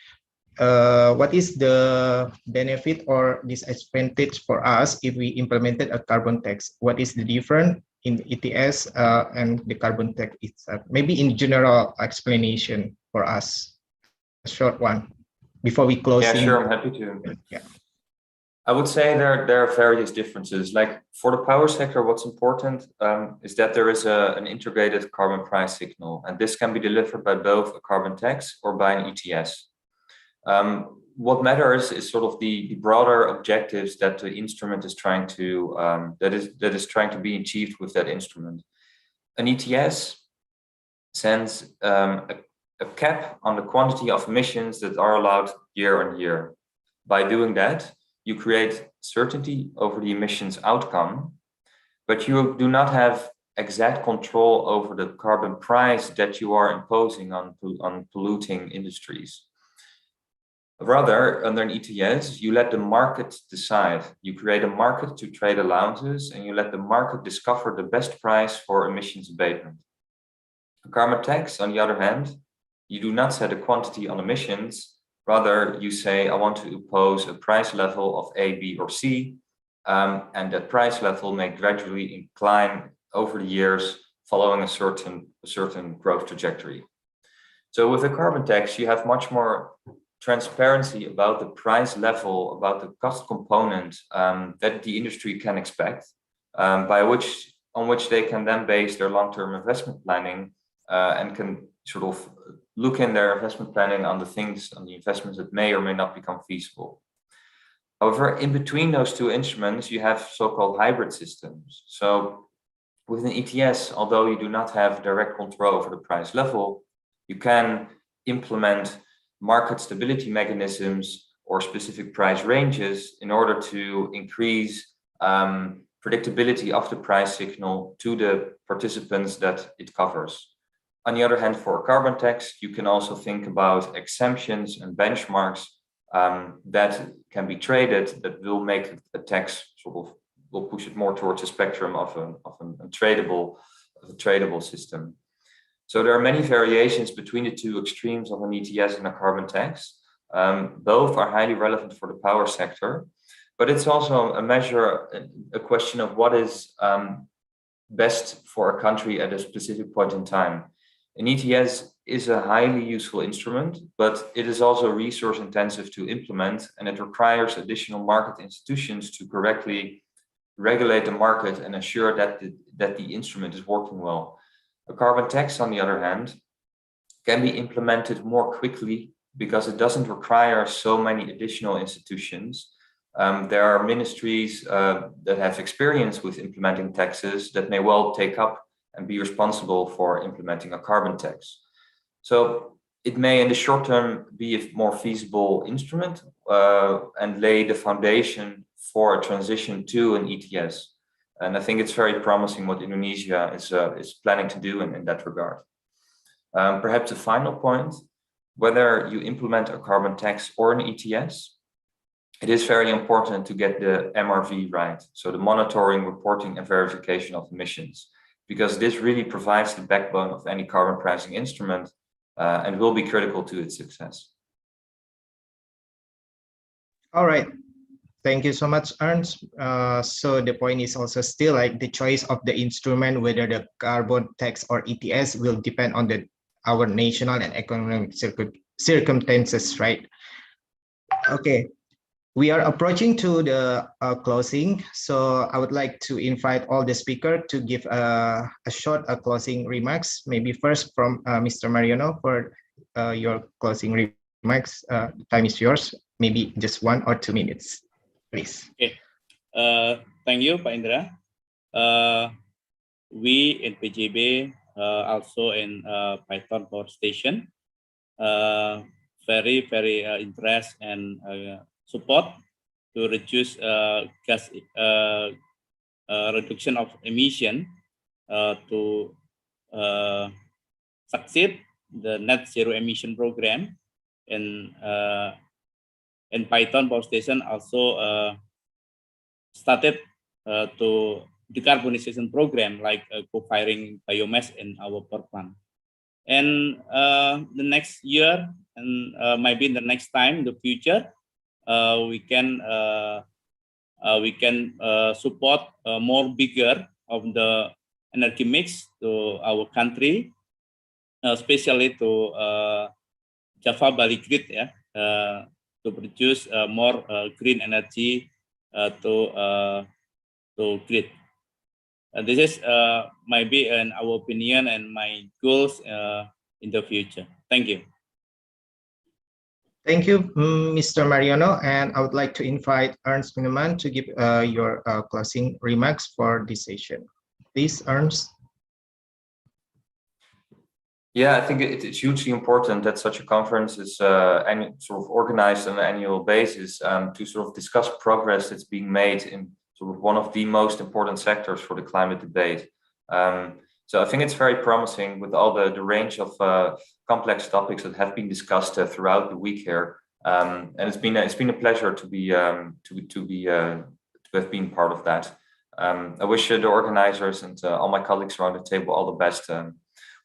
what is the benefit or disadvantage for us if we implemented a carbon tax? What is the difference in ETS and the carbon tax itself? Maybe in general explanation for us, a short one, before we close. Yeah, sure, I'm happy to. Yeah. I would say there are various differences. Like for the power sector, what's important is that there is an integrated carbon price signal, and this can be delivered by both a carbon tax or by an ETS. What matters is sort of the broader objectives that the instrument is trying to that is trying to be achieved with that instrument. An ETS sends a cap on the quantity of emissions that are allowed year on year. By doing that, you create certainty over the emissions outcome, but you do not have exact control over the carbon price that you are imposing on polluting industries. Rather, under an ETS, you let the market decide. You create a market to trade allowances, and you let the market discover the best price for emissions abatement. A carbon tax, on the other hand, you do not set a quantity on emissions, Rather, you say, I want to impose a price level of A, B, or C, and that price level may gradually incline over the years following a certain growth trajectory. So with a carbon tax, you have much more transparency about the price level, about the cost component that the industry can expect, on which they can then base their long-term investment planning and can sort of look in their investment planning on the investments that may or may not become feasible. However, in between those two instruments, you have so-called hybrid systems. So with an ETS, although you do not have direct control over the price level, you can implement market stability mechanisms or specific price ranges in order to increase predictability of the price signal to the participants that it covers. On the other hand, for a carbon tax, you can also think about exemptions and benchmarks that can be traded that will make a tax will push it more towards a spectrum of a tradable system. So there are many variations between the two extremes of an ETS and a carbon tax. Both are highly relevant for the power sector, but it's also a question of what is best for a country at a specific point in time. An ETS is a highly useful instrument, but it is also resource intensive to implement, and it requires additional market institutions to correctly regulate the market and ensure that the instrument is working well. A carbon tax, on the other hand, can be implemented more quickly because it doesn't require so many additional institutions. There are ministries that have experience with implementing taxes that may well take up and be responsible for implementing a carbon tax. So it may in the short term be a more feasible instrument and lay the foundation for a transition to an ETS. And I think it's very promising what Indonesia is planning to do in that regard. Perhaps a final point, whether you implement a carbon tax or an ETS, it is very important to get the MRV right. So the monitoring, reporting, and verification of emissions, because this really provides the backbone of any carbon pricing instrument and will be critical to its success. All right. Thank you so much, Ernst. So the point is also still like the choice of the instrument, whether the carbon tax or ETS, will depend on our national and economic circumstances, right? Okay, we are approaching to the closing. So I would like to invite all the speakers to give a short closing remarks. Maybe first from Mr. Mariono for your closing remarks. The time is yours. Maybe just 1 or 2 minutes. Please. Okay. Thank you, Pak Indra. We in PJB, also in Python Power Station, very interest and support to reduce gas reduction of emission to succeed the net zero emission program. And Python Power Station also started to decarbonization program like co-firing biomass in our power plant. And the next year and maybe in the next time, in the future, we can support more bigger of the energy mix to our country, especially to Java Bali grid, to produce more green energy to grid. This is maybe in our opinion and my goals in the future. Thank you. Thank you, Mr. Mariono, and I would like to invite Ernst Minuman to give your closing remarks for this session. Please, Ernst. Yeah, I think it's hugely important that such a conference is sort of organized on an annual basis to sort of discuss progress that's being made in sort of one of the most important sectors for the climate debate. So I think it's very promising with all the range of complex topics that have been discussed throughout the week here, and it's been a pleasure to have been part of that. I wish the organizers and all my colleagues around the table all the best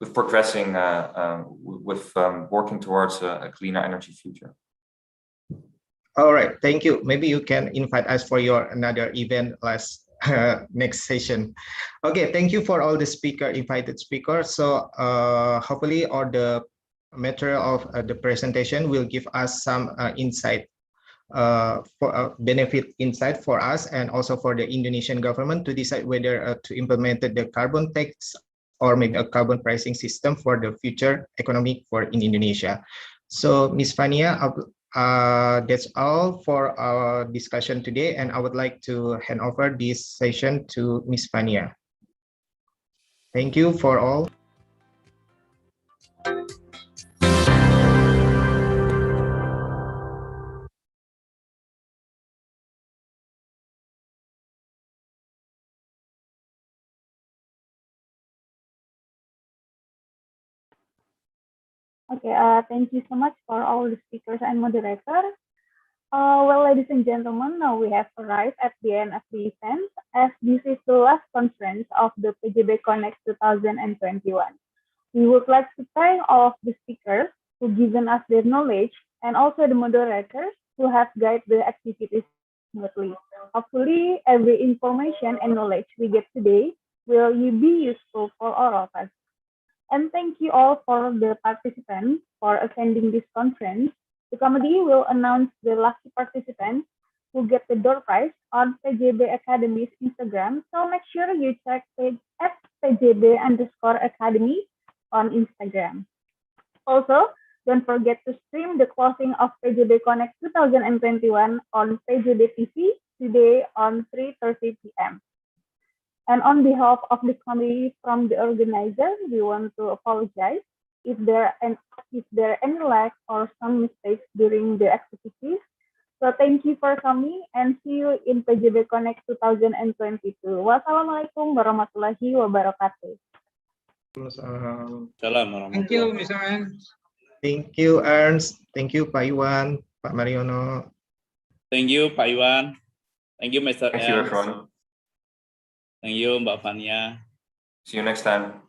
with progressing with working towards a cleaner energy future. All right, thank you. Maybe you can invite us for your another event next session. Okay, thank you for all the invited speakers. So hopefully all the material of the presentation will give us some insight for benefit insight for us and also for the Indonesian government to decide whether to implement the carbon tax or maybe a carbon pricing system for the future economic in Indonesia. So Ms. Fania, that's all for our discussion today, and I would like to hand over this session to Ms. Fania. Thank you for all. Okay, thank you so much for all the speakers and moderators. Well, ladies and gentlemen, now we have arrived at the end of the event, as this is the last conference of the PJB Connect 2021. We would like to thank all of the speakers who given us their knowledge and also the moderators who have guided the activities smoothly. Hopefully, every information and knowledge we get today will be useful for all of us. And thank you all for the participants for attending this conference. The committee will announce the lucky participants who get the door prize on PJB Academy's Instagram. So make sure you check page at PJB_Academy on Instagram. Also, don't forget to stream the closing of PJB Connect 2021 on PJB TV today on 3:30 p.m. And on behalf of the committee from the organizer, we want to apologize if there are any lack or some mistakes during the activities. So thank you for coming and see you in PJB Connect 2022. Wassalamualaikum warahmatullahi wabarakatuh. Thank you, Mr. Ernst. Thank you, Ernst. Thank you, Pak Iwan, Pak Mariono. Thank you, Pak Iwan. Thank you, Mr. Thank you, everyone. Thank you, Mbak Fania. See you next time.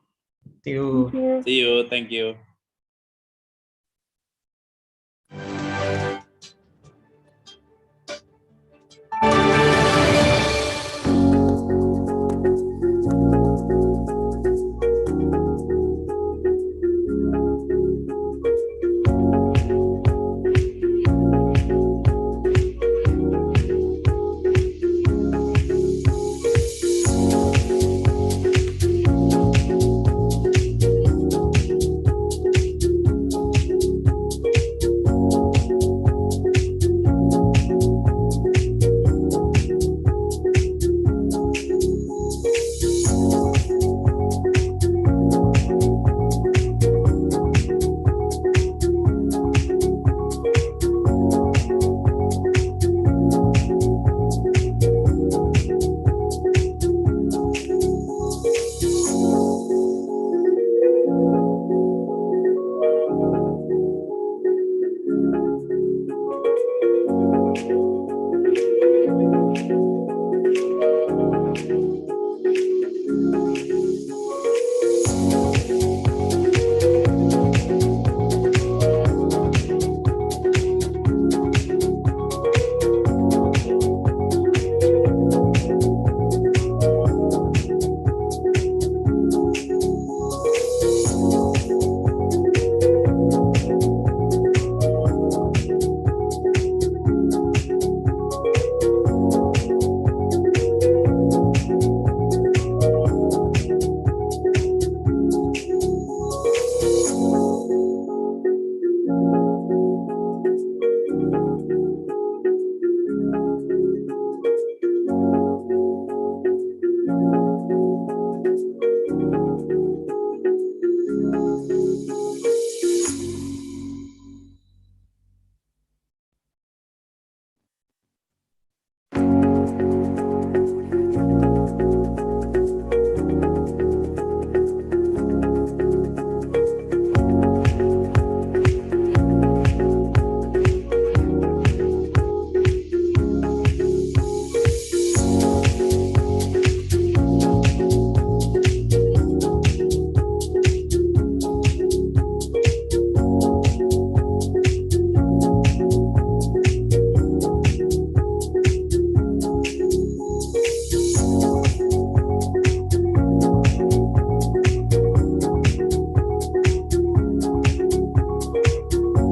See you. Thank you. See you. Thank you.